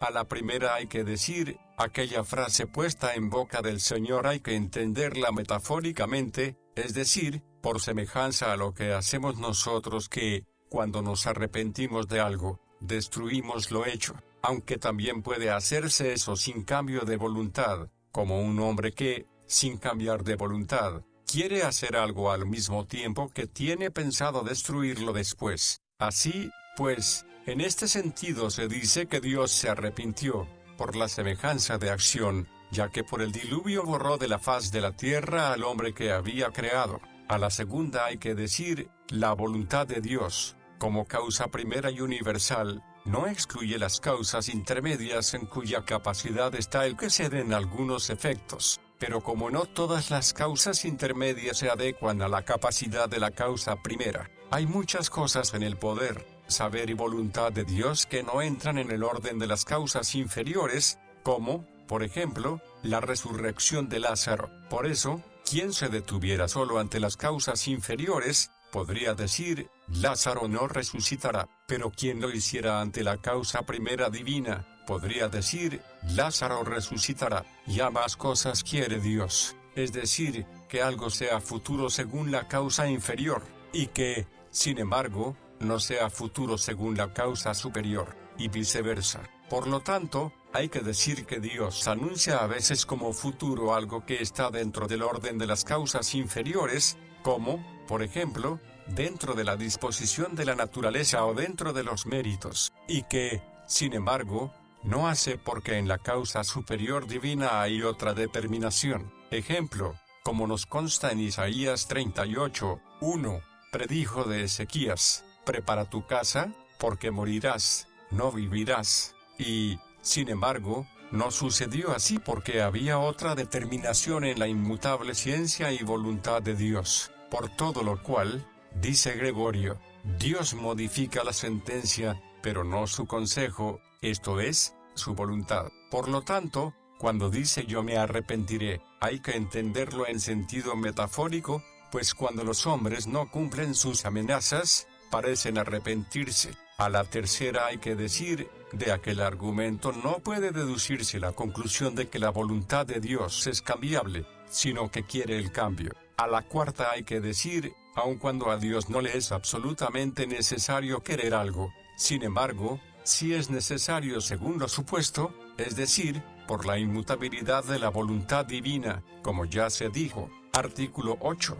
A la primera hay que decir, aquella frase puesta en boca del Señor hay que entenderla metafóricamente, es decir, por semejanza a lo que hacemos nosotros que, cuando nos arrepentimos de algo, destruimos lo hecho, aunque también puede hacerse eso sin cambio de voluntad, como un hombre que, sin cambiar de voluntad, quiere hacer algo al mismo tiempo que tiene pensado destruirlo después. Así, pues, en este sentido se dice que Dios se arrepintió, por la semejanza de acción, ya que por el diluvio borró de la faz de la tierra al hombre que había creado. A la segunda hay que decir, la voluntad de Dios, como causa primera y universal, no excluye las causas intermedias en cuya capacidad está el que se den algunos efectos, pero como no todas las causas intermedias se adecuan a la capacidad de la causa primera, hay muchas cosas en el poder, saber y voluntad de Dios que no entran en el orden de las causas inferiores, como, por ejemplo, la resurrección de Lázaro. Por eso, quien se detuviera solo ante las causas inferiores, podría decir, Lázaro no resucitará, pero quien lo hiciera ante la causa primera divina, podría decir, Lázaro resucitará. Y ambas cosas quiere Dios, es decir, que algo sea futuro según la causa inferior, y que, sin embargo, no sea futuro según la causa superior, y viceversa. Por lo tanto, hay que decir que Dios anuncia a veces como futuro algo que está dentro del orden de las causas inferiores, como, por ejemplo, dentro de la disposición de la naturaleza o dentro de los méritos, y que, sin embargo, no hace porque en la causa superior divina hay otra determinación. Ejemplo, como nos consta en Isaías 38:1, predijo de Ezequías, prepara tu casa, porque morirás, no vivirás. Y, sin embargo, no sucedió así porque había otra determinación en la inmutable ciencia y voluntad de Dios. Por todo lo cual, dice Gregorio, Dios modifica la sentencia, pero no su consejo, esto es, su voluntad. Por lo tanto, Cuando dice yo me arrepentiré, hay que entenderlo en sentido metafórico, pues cuando los hombres no cumplen sus amenazas, parecen arrepentirse. A la tercera hay que decir, de aquel argumento no puede deducirse la conclusión de que la voluntad de Dios es cambiable, sino que quiere el cambio. A la cuarta hay que decir, aun cuando a Dios no le es absolutamente necesario querer algo, sin embargo, sí es necesario según lo supuesto, es decir, por la inmutabilidad de la voluntad divina, como ya se dijo, artículo 8.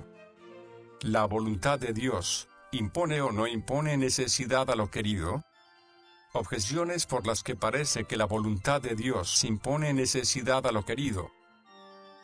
La voluntad de Dios, ¿impone o no impone necesidad a lo querido? Objeciones por las que parece que la voluntad de Dios impone necesidad a lo querido.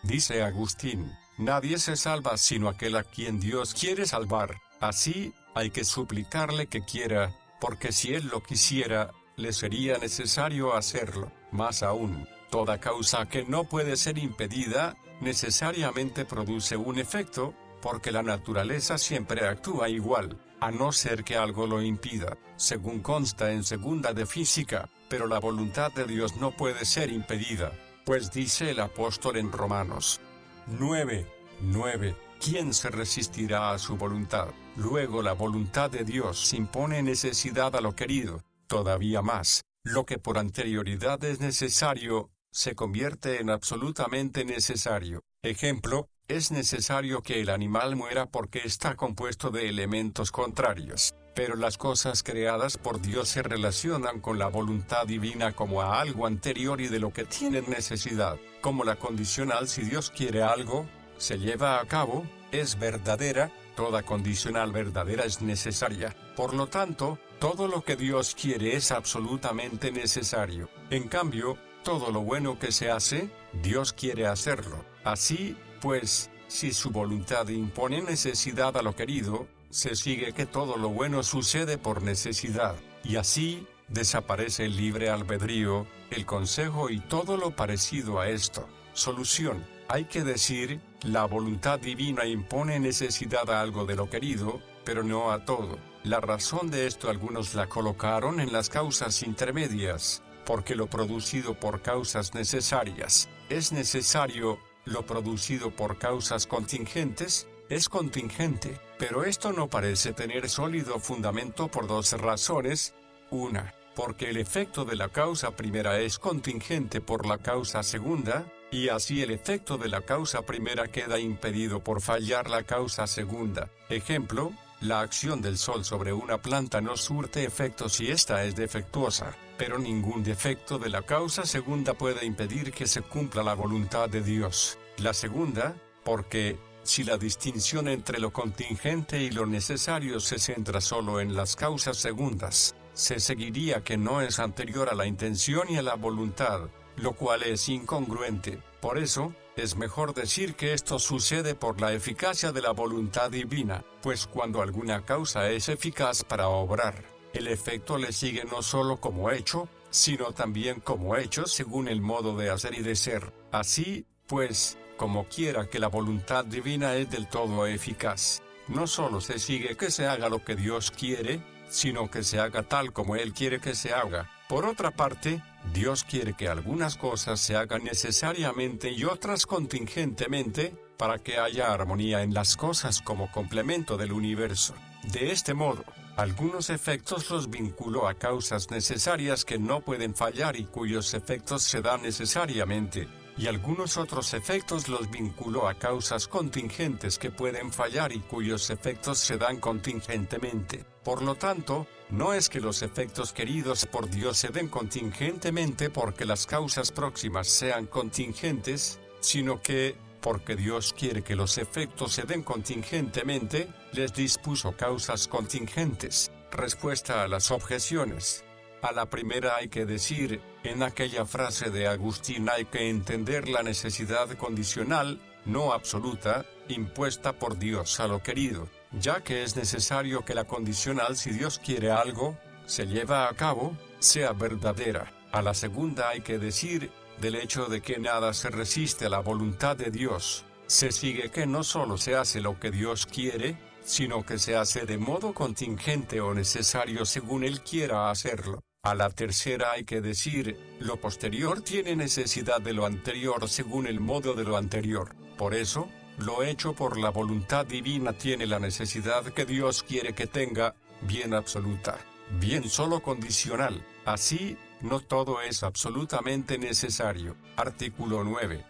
Dice Agustín, nadie se salva sino aquel a quien Dios quiere salvar, así, hay que suplicarle que quiera, porque si él lo quisiera, le sería necesario hacerlo. Más aún, toda causa que no puede ser impedida, necesariamente produce un efecto, porque la naturaleza siempre actúa igual, a no ser que algo lo impida, según consta en segunda de Física, pero la voluntad de Dios no puede ser impedida, pues dice el apóstol en Romanos 9:9, ¿quién se resistirá a su voluntad? Luego la voluntad de Dios impone necesidad a lo querido, todavía más, lo que por anterioridad es necesario, se convierte en absolutamente necesario. Ejemplo, es necesario que el animal muera porque está compuesto de elementos contrarios, pero las cosas creadas por Dios se relacionan con la voluntad divina como a algo anterior y de lo que tienen necesidad, como la condicional si Dios quiere algo, se lleva a cabo, es verdadera, toda condicional verdadera es necesaria, por lo tanto, todo lo que Dios quiere es absolutamente necesario. En cambio, todo lo bueno que se hace, Dios quiere hacerlo. Así, pues, si su voluntad impone necesidad a lo querido, se sigue que todo lo bueno sucede por necesidad, y así, desaparece el libre albedrío, el consejo y todo lo parecido a esto. Solución, hay que decir, la voluntad divina impone necesidad a algo de lo querido, pero no a todo. La razón de esto algunos la colocaron en las causas intermedias, porque lo producido por causas necesarias, es necesario, lo producido por causas contingentes, es contingente, pero esto no parece tener sólido fundamento por dos razones. Una, porque el efecto de la causa primera es contingente por la causa segunda, y así el efecto de la causa primera queda impedido por fallar la causa segunda. Ejemplo, la acción del sol sobre una planta no surte efecto si ésta es defectuosa, pero ningún defecto de la causa segunda puede impedir que se cumpla la voluntad de Dios. La segunda, porque, si la distinción entre lo contingente y lo necesario se centra solo en las causas segundas, se seguiría que no es anterior a la intención y a la voluntad, lo cual es incongruente. Por eso, es mejor decir que esto sucede por la eficacia de la voluntad divina, pues cuando alguna causa es eficaz para obrar, el efecto le sigue no solo como hecho, sino también como hecho según el modo de hacer y de ser. Así, pues, como quiera que la voluntad divina es del todo eficaz, no solo se sigue que se haga lo que Dios quiere, sino que se haga tal como Él quiere que se haga. Por otra parte, Dios quiere que algunas cosas se hagan necesariamente y otras contingentemente, para que haya armonía en las cosas como complemento del universo. De este modo, algunos efectos los vinculó a causas necesarias que no pueden fallar y cuyos efectos se dan necesariamente, y algunos otros efectos los vinculó a causas contingentes que pueden fallar y cuyos efectos se dan contingentemente. Por lo tanto, no es que los efectos queridos por Dios se den contingentemente porque las causas próximas sean contingentes, sino que, porque Dios quiere que los efectos se den contingentemente, les dispuso causas contingentes. Respuesta a las objeciones. A la primera hay que decir, en aquella frase de Agustín hay que entender la necesidad condicional, no absoluta, impuesta por Dios a lo querido, ya que es necesario que la condicional si Dios quiere algo, se lleva a cabo, sea verdadera. A la segunda hay que decir, del hecho de que nada se resiste a la voluntad de Dios, se sigue que no solo se hace lo que Dios quiere, sino que se hace de modo contingente o necesario según Él quiera hacerlo. A la tercera hay que decir, lo posterior tiene necesidad de lo anterior según el modo de lo anterior. Por eso, lo hecho por la voluntad divina tiene la necesidad que Dios quiere que tenga, bien absoluta, bien solo condicional. Así, no todo es absolutamente necesario. Artículo 9.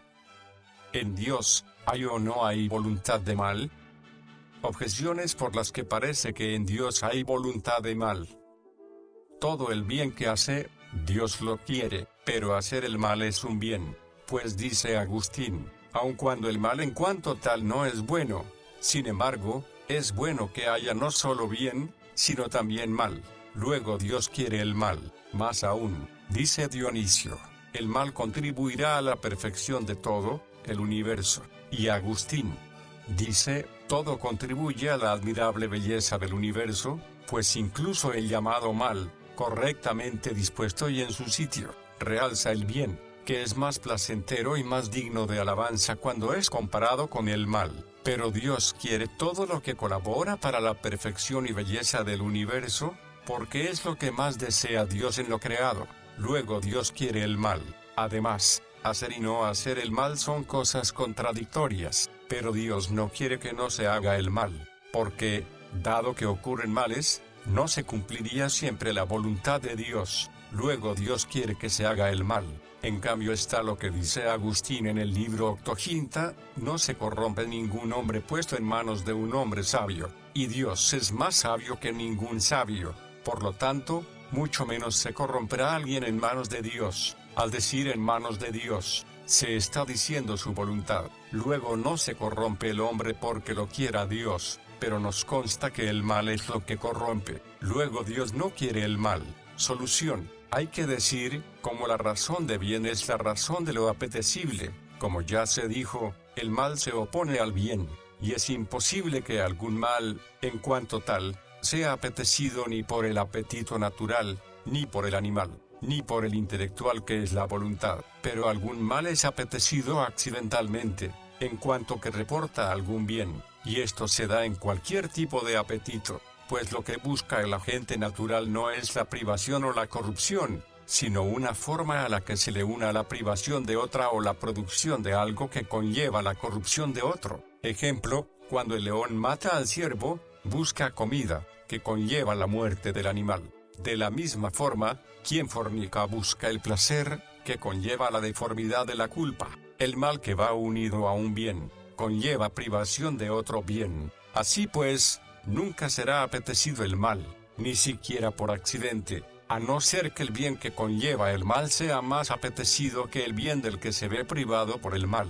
¿En Dios, hay o no hay voluntad de mal? Objeciones por las que parece que en Dios hay voluntad de mal. Todo el bien que hace, Dios lo quiere, pero hacer el mal es un bien, pues dice Agustín, aun cuando el mal en cuanto tal no es bueno, sin embargo, es bueno que haya no solo bien, sino también mal. Luego Dios quiere el mal, más aún, dice Dionisio, el mal contribuirá a la perfección de todo, el universo. Y Agustín dice, todo contribuye a la admirable belleza del universo, pues incluso el llamado mal, correctamente dispuesto y en su sitio, realza el bien, que es más placentero y más digno de alabanza cuando es comparado con el mal. Pero Dios quiere todo lo que colabora para la perfección y belleza del universo, porque es lo que más desea Dios en lo creado. Luego Dios quiere el mal. Además, hacer y no hacer el mal son cosas contradictorias, pero Dios no quiere que no se haga el mal, porque, dado que ocurren males, no se cumpliría siempre la voluntad de Dios. Luego Dios quiere que se haga el mal. En cambio está lo que dice Agustín en el libro Octoginta, no se corrompe ningún hombre puesto en manos de un hombre sabio, y Dios es más sabio que ningún sabio. Por lo tanto, mucho menos se corromperá alguien en manos de Dios. Al decir en manos de Dios, se está diciendo su voluntad. Luego no se corrompe el hombre porque lo quiera Dios, pero nos consta que el mal es lo que corrompe. Luego Dios no quiere el mal. Solución. Hay que decir, como la razón de bien es la razón de lo apetecible, como ya se dijo, el mal se opone al bien, y es imposible que algún mal, en cuanto tal, sea apetecido ni por el apetito natural, ni por el animal, ni por el intelectual que es la voluntad, pero algún mal es apetecido accidentalmente, en cuanto que reporta algún bien, y esto se da en cualquier tipo de apetito, pues lo que busca el agente natural no es la privación o la corrupción, sino una forma a la que se le una la privación de otra o la producción de algo que conlleva la corrupción de otro. Ejemplo, cuando el león mata al ciervo, busca comida, que conlleva la muerte del animal. De la misma forma, quien fornica busca el placer, que conlleva la deformidad de la culpa. El mal que va unido a un bien, conlleva privación de otro bien. Así pues, nunca será apetecido el mal, ni siquiera por accidente, a no ser que el bien que conlleva el mal sea más apetecido que el bien del que se ve privado por el mal.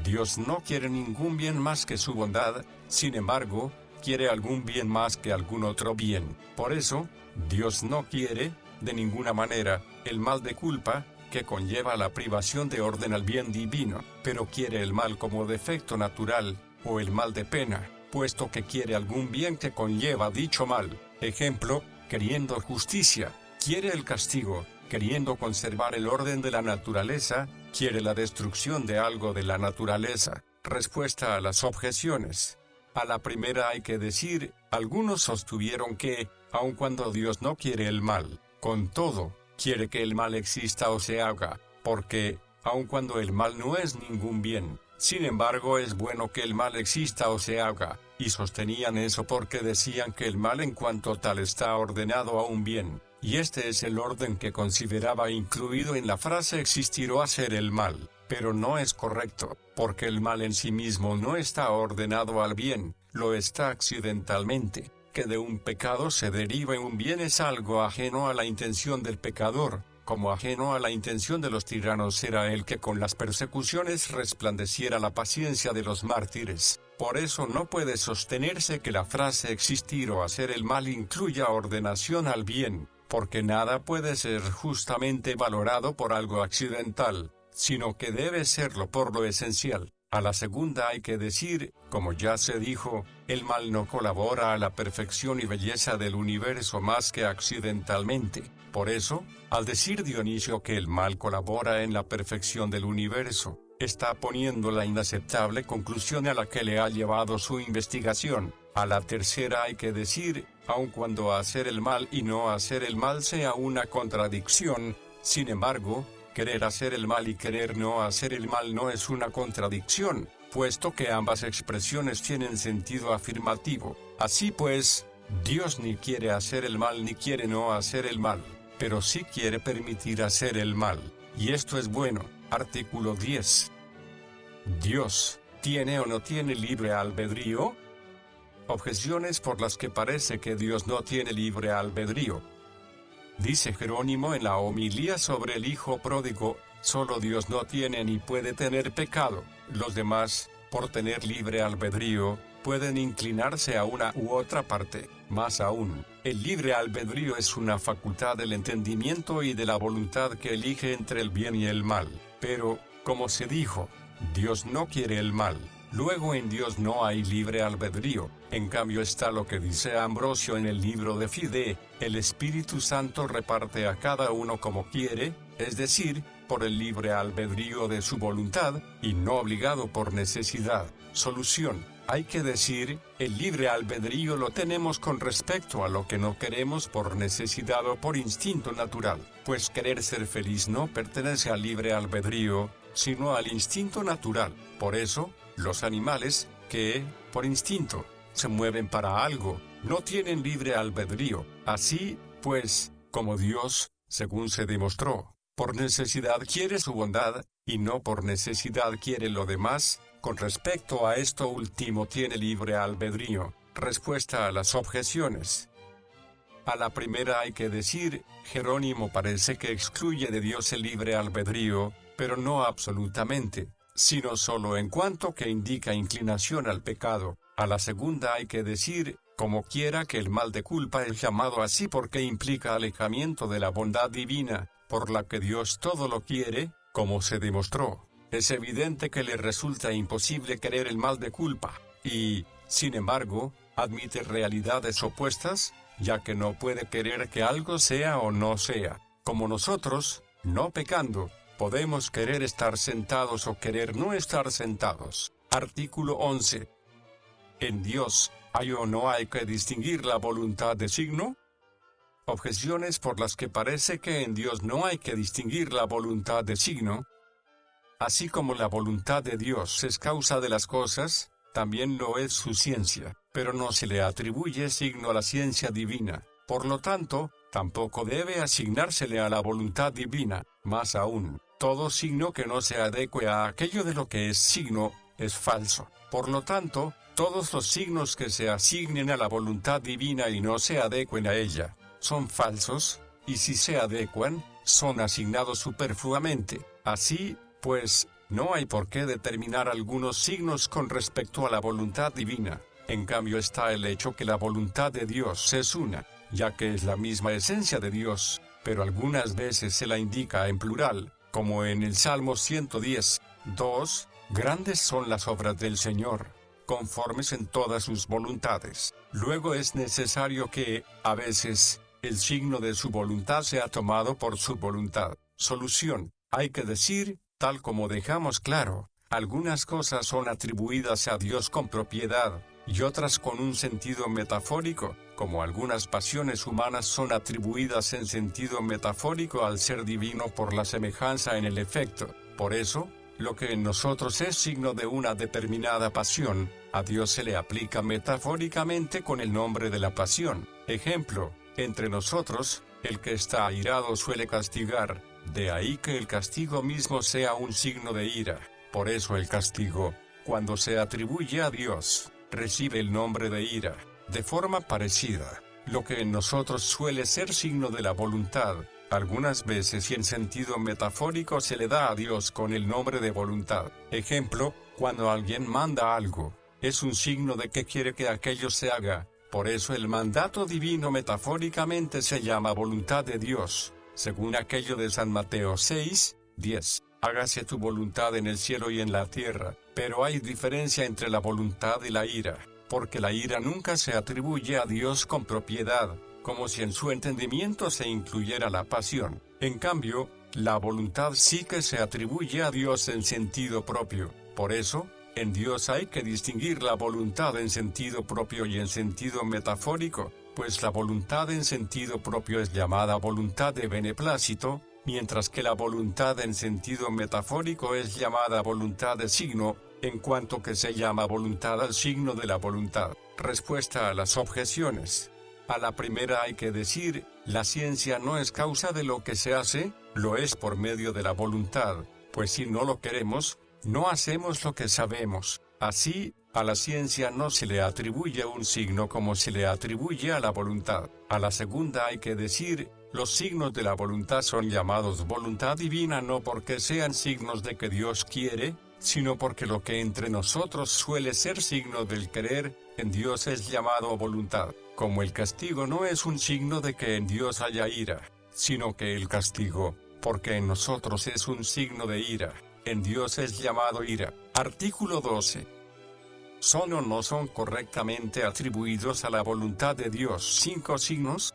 Dios no quiere ningún bien más que su bondad, sin embargo, quiere algún bien más que algún otro bien. Por eso, Dios no quiere, de ninguna manera, el mal de culpa, que conlleva la privación de orden al bien divino, pero quiere el mal como defecto natural, o el mal de pena, puesto que quiere algún bien que conlleva dicho mal. Ejemplo, queriendo justicia, quiere el castigo, queriendo conservar el orden de la naturaleza, quiere la destrucción de algo de la naturaleza. Respuesta a las objeciones. A la primera hay que decir, algunos sostuvieron que, aun cuando Dios no quiere el mal, con todo, quiere que el mal exista o se haga, porque, aun cuando el mal no es ningún bien, sin embargo es bueno que el mal exista o se haga, y sostenían eso porque decían que el mal en cuanto tal está ordenado a un bien, y este es el orden que consideraba incluido en la frase existir o hacer el mal, pero no es correcto, porque el mal en sí mismo no está ordenado al bien, lo está accidentalmente. Que de un pecado se derive un bien es algo ajeno a la intención del pecador, como ajeno a la intención de los tiranos era el que con las persecuciones resplandeciera la paciencia de los mártires. Por eso no puede sostenerse que la frase existir o hacer el mal incluya ordenación al bien, porque nada puede ser justamente valorado por algo accidental, sino que debe serlo por lo esencial. A la segunda hay que decir, como ya se dijo, el mal no colabora a la perfección y belleza del universo más que accidentalmente. Por eso, al decir Dionisio que el mal colabora en la perfección del universo, está poniendo la inaceptable conclusión a la que le ha llevado su investigación. A la tercera hay que decir, aun cuando hacer el mal y no hacer el mal sea una contradicción. Sin embargo, querer hacer el mal y querer no hacer el mal no es una contradicción, puesto que ambas expresiones tienen sentido afirmativo. Así pues, Dios ni quiere hacer el mal ni quiere no hacer el mal, pero sí quiere permitir hacer el mal, y esto es bueno. Artículo 10. ¿Dios tiene o no tiene libre albedrío? Objeciones por las que parece que Dios no tiene libre albedrío. Dice Jerónimo en la homilía sobre el Hijo Pródigo: solo Dios no tiene ni puede tener pecado. Los demás, por tener libre albedrío, pueden inclinarse a una u otra parte. Más aún, el libre albedrío es una facultad del entendimiento y de la voluntad que elige entre el bien y el mal. Pero, como se dijo, Dios no quiere el mal. Luego en Dios no hay libre albedrío. En cambio está lo que dice Ambrosio en el libro de Fide: el Espíritu Santo reparte a cada uno como quiere, es decir, por el libre albedrío de su voluntad, y no obligado por necesidad. Solución: hay que decir, el libre albedrío lo tenemos con respecto a lo que no queremos por necesidad o por instinto natural, pues querer ser feliz no pertenece al libre albedrío, sino al instinto natural. Por eso, los animales, que, por instinto, se mueven para algo, no tienen libre albedrío. Así, pues, como Dios, según se demostró, por necesidad quiere su bondad, y no por necesidad quiere lo demás, con respecto a esto último tiene libre albedrío. Respuesta a las objeciones. A la primera hay que decir, Jerónimo parece que excluye de Dios el libre albedrío, pero no absolutamente, sino solo en cuanto que indica inclinación al pecado. A la segunda hay que decir, como quiera que el mal de culpa es llamado así porque implica alejamiento de la bondad divina, por la que Dios todo lo quiere, como se demostró, es evidente que le resulta imposible querer el mal de culpa, y, sin embargo, admite realidades opuestas, ya que no puede querer que algo sea o no sea. Como nosotros, no pecando, podemos querer estar sentados o querer no estar sentados. Artículo 11. ¿En Dios hay o no hay que distinguir la voluntad de signo? Objeciones por las que parece que en Dios no hay que distinguir la voluntad de signo. Así como la voluntad de Dios es causa de las cosas, también lo es su ciencia, pero no se le atribuye signo a la ciencia divina. Por lo tanto, tampoco debe asignársele a la voluntad divina. Más aún, todo signo que no se adecue a aquello de lo que es signo, es falso. Por lo tanto, todos los signos que se asignen a la voluntad divina y no se adecuen a ella, son falsos, y si se adecuan, son asignados superfluamente. Así, pues, no hay por qué determinar algunos signos con respecto a la voluntad divina. En cambio está el hecho que la voluntad de Dios es una, ya que es la misma esencia de Dios, pero algunas veces se la indica en plural, como en el Salmo 110, 2, grandes son las obras del Señor, conformes en todas sus voluntades. Luego es necesario que, a veces, el signo de su voluntad sea tomado por su voluntad. Solución: hay que decir, tal como dejamos claro, algunas cosas son atribuidas a Dios con propiedad, y otras con un sentido metafórico, como algunas pasiones humanas son atribuidas en sentido metafórico al ser divino por la semejanza en el efecto. Por eso, lo que en nosotros es signo de una determinada pasión, a Dios se le aplica metafóricamente con el nombre de la pasión. Ejemplo: entre nosotros, el que está airado suele castigar, de ahí que el castigo mismo sea un signo de ira. Por eso el castigo, cuando se atribuye a Dios, recibe el nombre de ira. De forma parecida, lo que en nosotros suele ser signo de la voluntad, algunas veces y en sentido metafórico se le da a Dios con el nombre de voluntad. Ejemplo: cuando alguien manda algo, es un signo de que quiere que aquello se haga. Por eso el mandato divino metafóricamente se llama voluntad de Dios, según aquello de San Mateo 6, 10. Hágase tu voluntad en el cielo y en la tierra. Pero hay diferencia entre la voluntad y la ira, porque la ira nunca se atribuye a Dios con propiedad, como si en su entendimiento se incluyera la pasión. En cambio, la voluntad sí que se atribuye a Dios en sentido propio. Por eso, en Dios hay que distinguir la voluntad en sentido propio y en sentido metafórico, pues la voluntad en sentido propio es llamada voluntad de beneplácito, mientras que la voluntad en sentido metafórico es llamada voluntad de signo, en cuanto que se llama voluntad al signo de la voluntad. Respuesta a las objeciones. A la primera hay que decir, la ciencia no es causa de lo que se hace, lo es por medio de la voluntad, pues si no lo queremos, no hacemos lo que sabemos. Así, a la ciencia no se le atribuye un signo como se le atribuye a la voluntad. A la segunda hay que decir, los signos de la voluntad son llamados voluntad divina no porque sean signos de que Dios quiere, sino porque lo que entre nosotros suele ser signo del querer, en Dios es llamado voluntad. Como el castigo no es un signo de que en Dios haya ira, sino que el castigo, porque en nosotros es un signo de ira, en Dios es llamado ira. Artículo 12. ¿Son o no son correctamente atribuidos a la voluntad de Dios 5 signos?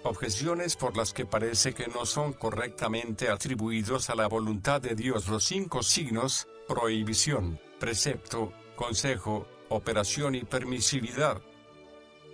Objeciones por las que parece que no son correctamente atribuidos a la voluntad de Dios los 5 signos: prohibición, precepto, consejo, operación y permisividad.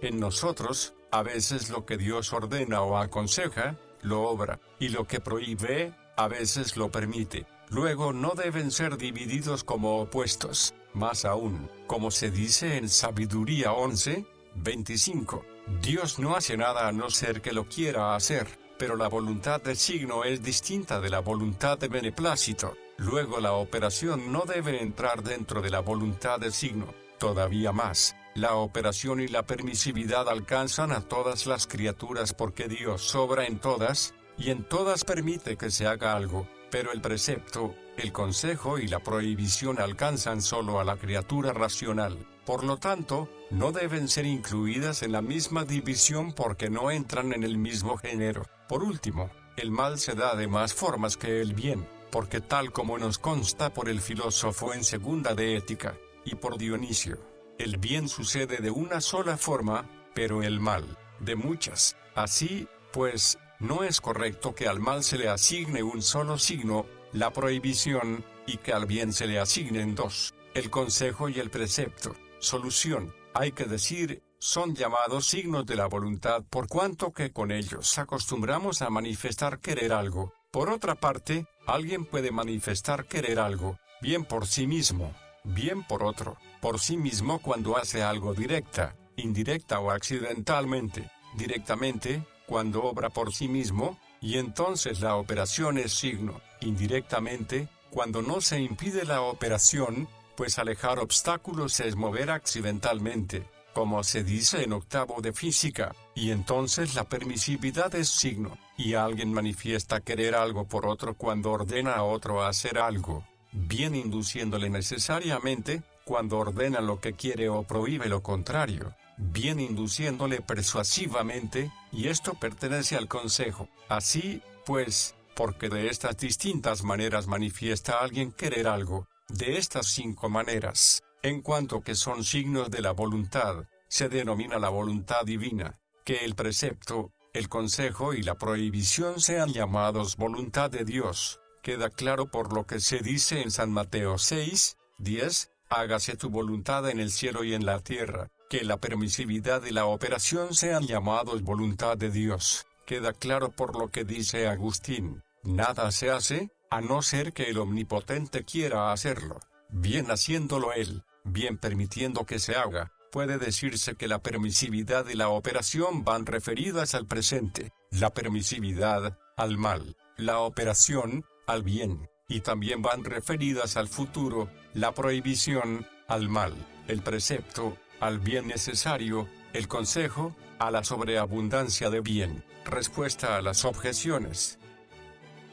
En nosotros, a veces lo que Dios ordena o aconseja, lo obra, y lo que prohíbe, a veces lo permite. Luego no deben ser divididos como opuestos, más aún, como se dice en Sabiduría 11:25. Dios no hace nada a no ser que lo quiera hacer, pero la voluntad de signo es distinta de la voluntad de beneplácito. Luego la operación no debe entrar dentro de la voluntad de signo. Todavía más, la operación y la permisividad alcanzan a todas las criaturas porque Dios obra en todas, y en todas permite que se haga algo, pero el precepto, el consejo y la prohibición alcanzan solo a la criatura racional. Por lo tanto, no deben ser incluidas en la misma división porque no entran en el mismo género. Por último, el mal se da de más formas que el bien, porque tal como nos consta por el filósofo en Segunda de Ética, y por Dionisio, el bien sucede de una sola forma, pero el mal, de muchas. Así, pues, no es correcto que al mal se le asigne un solo signo, la prohibición, y que al bien se le asignen 2, el consejo y el precepto. Solución: hay que decir, son llamados signos de la voluntad por cuanto que con ellos acostumbramos a manifestar querer algo. Por otra parte, alguien puede manifestar querer algo, bien por sí mismo, bien por otro. Por sí mismo cuando hace algo directa, indirecta o accidentalmente. Directamente, cuando obra por sí mismo, y entonces la operación es signo. Indirectamente, cuando no se impide la operación, pues alejar obstáculos es mover accidentalmente, como se dice en octavo de física, y entonces la permisividad es signo, y alguien manifiesta querer algo por otro cuando ordena a otro a hacer algo, bien induciéndole necesariamente, cuando ordena lo que quiere o prohíbe lo contrario, bien induciéndole persuasivamente, y esto pertenece al consejo. Así, pues, porque de estas distintas maneras manifiesta alguien querer algo, de estas 5 maneras, en cuanto que son signos de la voluntad, se denomina la voluntad divina. Que el precepto, el consejo y la prohibición sean llamados voluntad de Dios, queda claro por lo que se dice en San Mateo 6:10, hágase tu voluntad en el cielo y en la tierra. Que la permisividad y la operación sean llamados voluntad de Dios, queda claro por lo que dice Agustín, nada se hace, a no ser que el Omnipotente quiera hacerlo, bien haciéndolo Él, bien permitiendo que se haga. Puede decirse que la permisividad y la operación van referidas al presente, la permisividad, al mal, la operación, al bien, y también van referidas al futuro, la prohibición, al mal, el precepto, al bien necesario, el consejo, a la sobreabundancia de bien. Respuesta a las objeciones.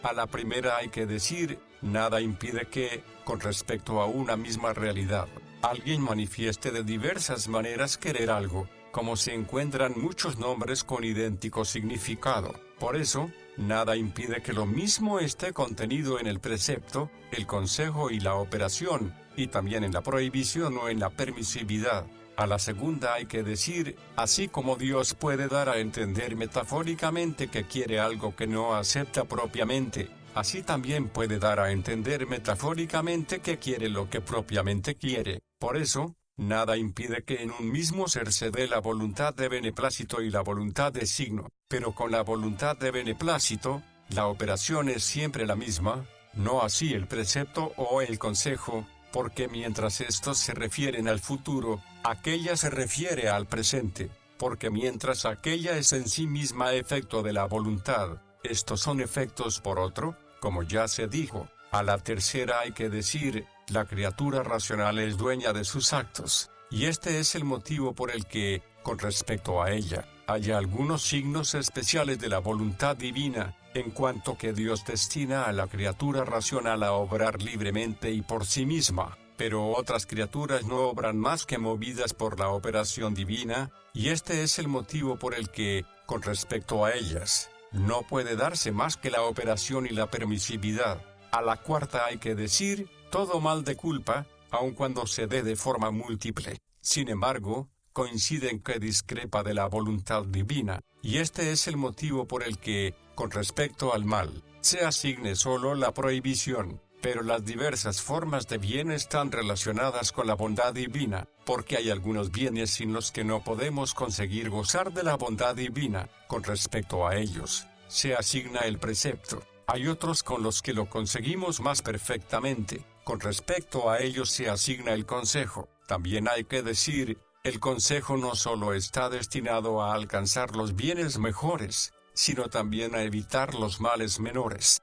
A la primera hay que decir, nada impide que, con respecto a una misma realidad, alguien manifieste de diversas maneras querer algo, como se encuentran muchos nombres con idéntico significado. Por eso, nada impide que lo mismo esté contenido en el precepto, el consejo y la operación, y también en la prohibición o en la permisividad. A la segunda hay que decir, así como Dios puede dar a entender metafóricamente que quiere algo que no acepta propiamente, así también puede dar a entender metafóricamente que quiere lo que propiamente quiere. Por eso, Nada impide que en un mismo ser se dé la voluntad de beneplácito y la voluntad de signo, pero con la voluntad de beneplácito, la operación es siempre la misma, no así el precepto o el consejo, porque mientras estos se refieren al futuro, aquella se refiere al presente, porque mientras aquella es en sí misma efecto de la voluntad, estos son efectos por otro, como ya se dijo. A la tercera hay que decir, la criatura racional es dueña de sus actos, y este es el motivo por el que, con respecto a ella, hay algunos signos especiales de la voluntad divina, en cuanto que Dios destina a la criatura racional a obrar libremente y por sí misma, pero otras criaturas no obran más que movidas por la operación divina, y este es el motivo por el que, con respecto a ellas, no puede darse más que la operación y la permisividad. A la cuarta hay que decir, todo mal de culpa, aun cuando se dé de forma múltiple. Sin embargo, coincide en que discrepa de la voluntad divina, y este es el motivo por el que, con respecto al mal, se asigne solo la prohibición, pero las diversas formas de bien están relacionadas con la bondad divina, porque hay algunos bienes sin los que no podemos conseguir gozar de la bondad divina. Con respecto a ellos, se asigna el precepto. Hay otros con los que lo conseguimos más perfectamente. Con respecto a ellos se asigna el consejo. También hay que decir, el consejo no solo está destinado a alcanzar los bienes mejores, sino también a evitar los males menores.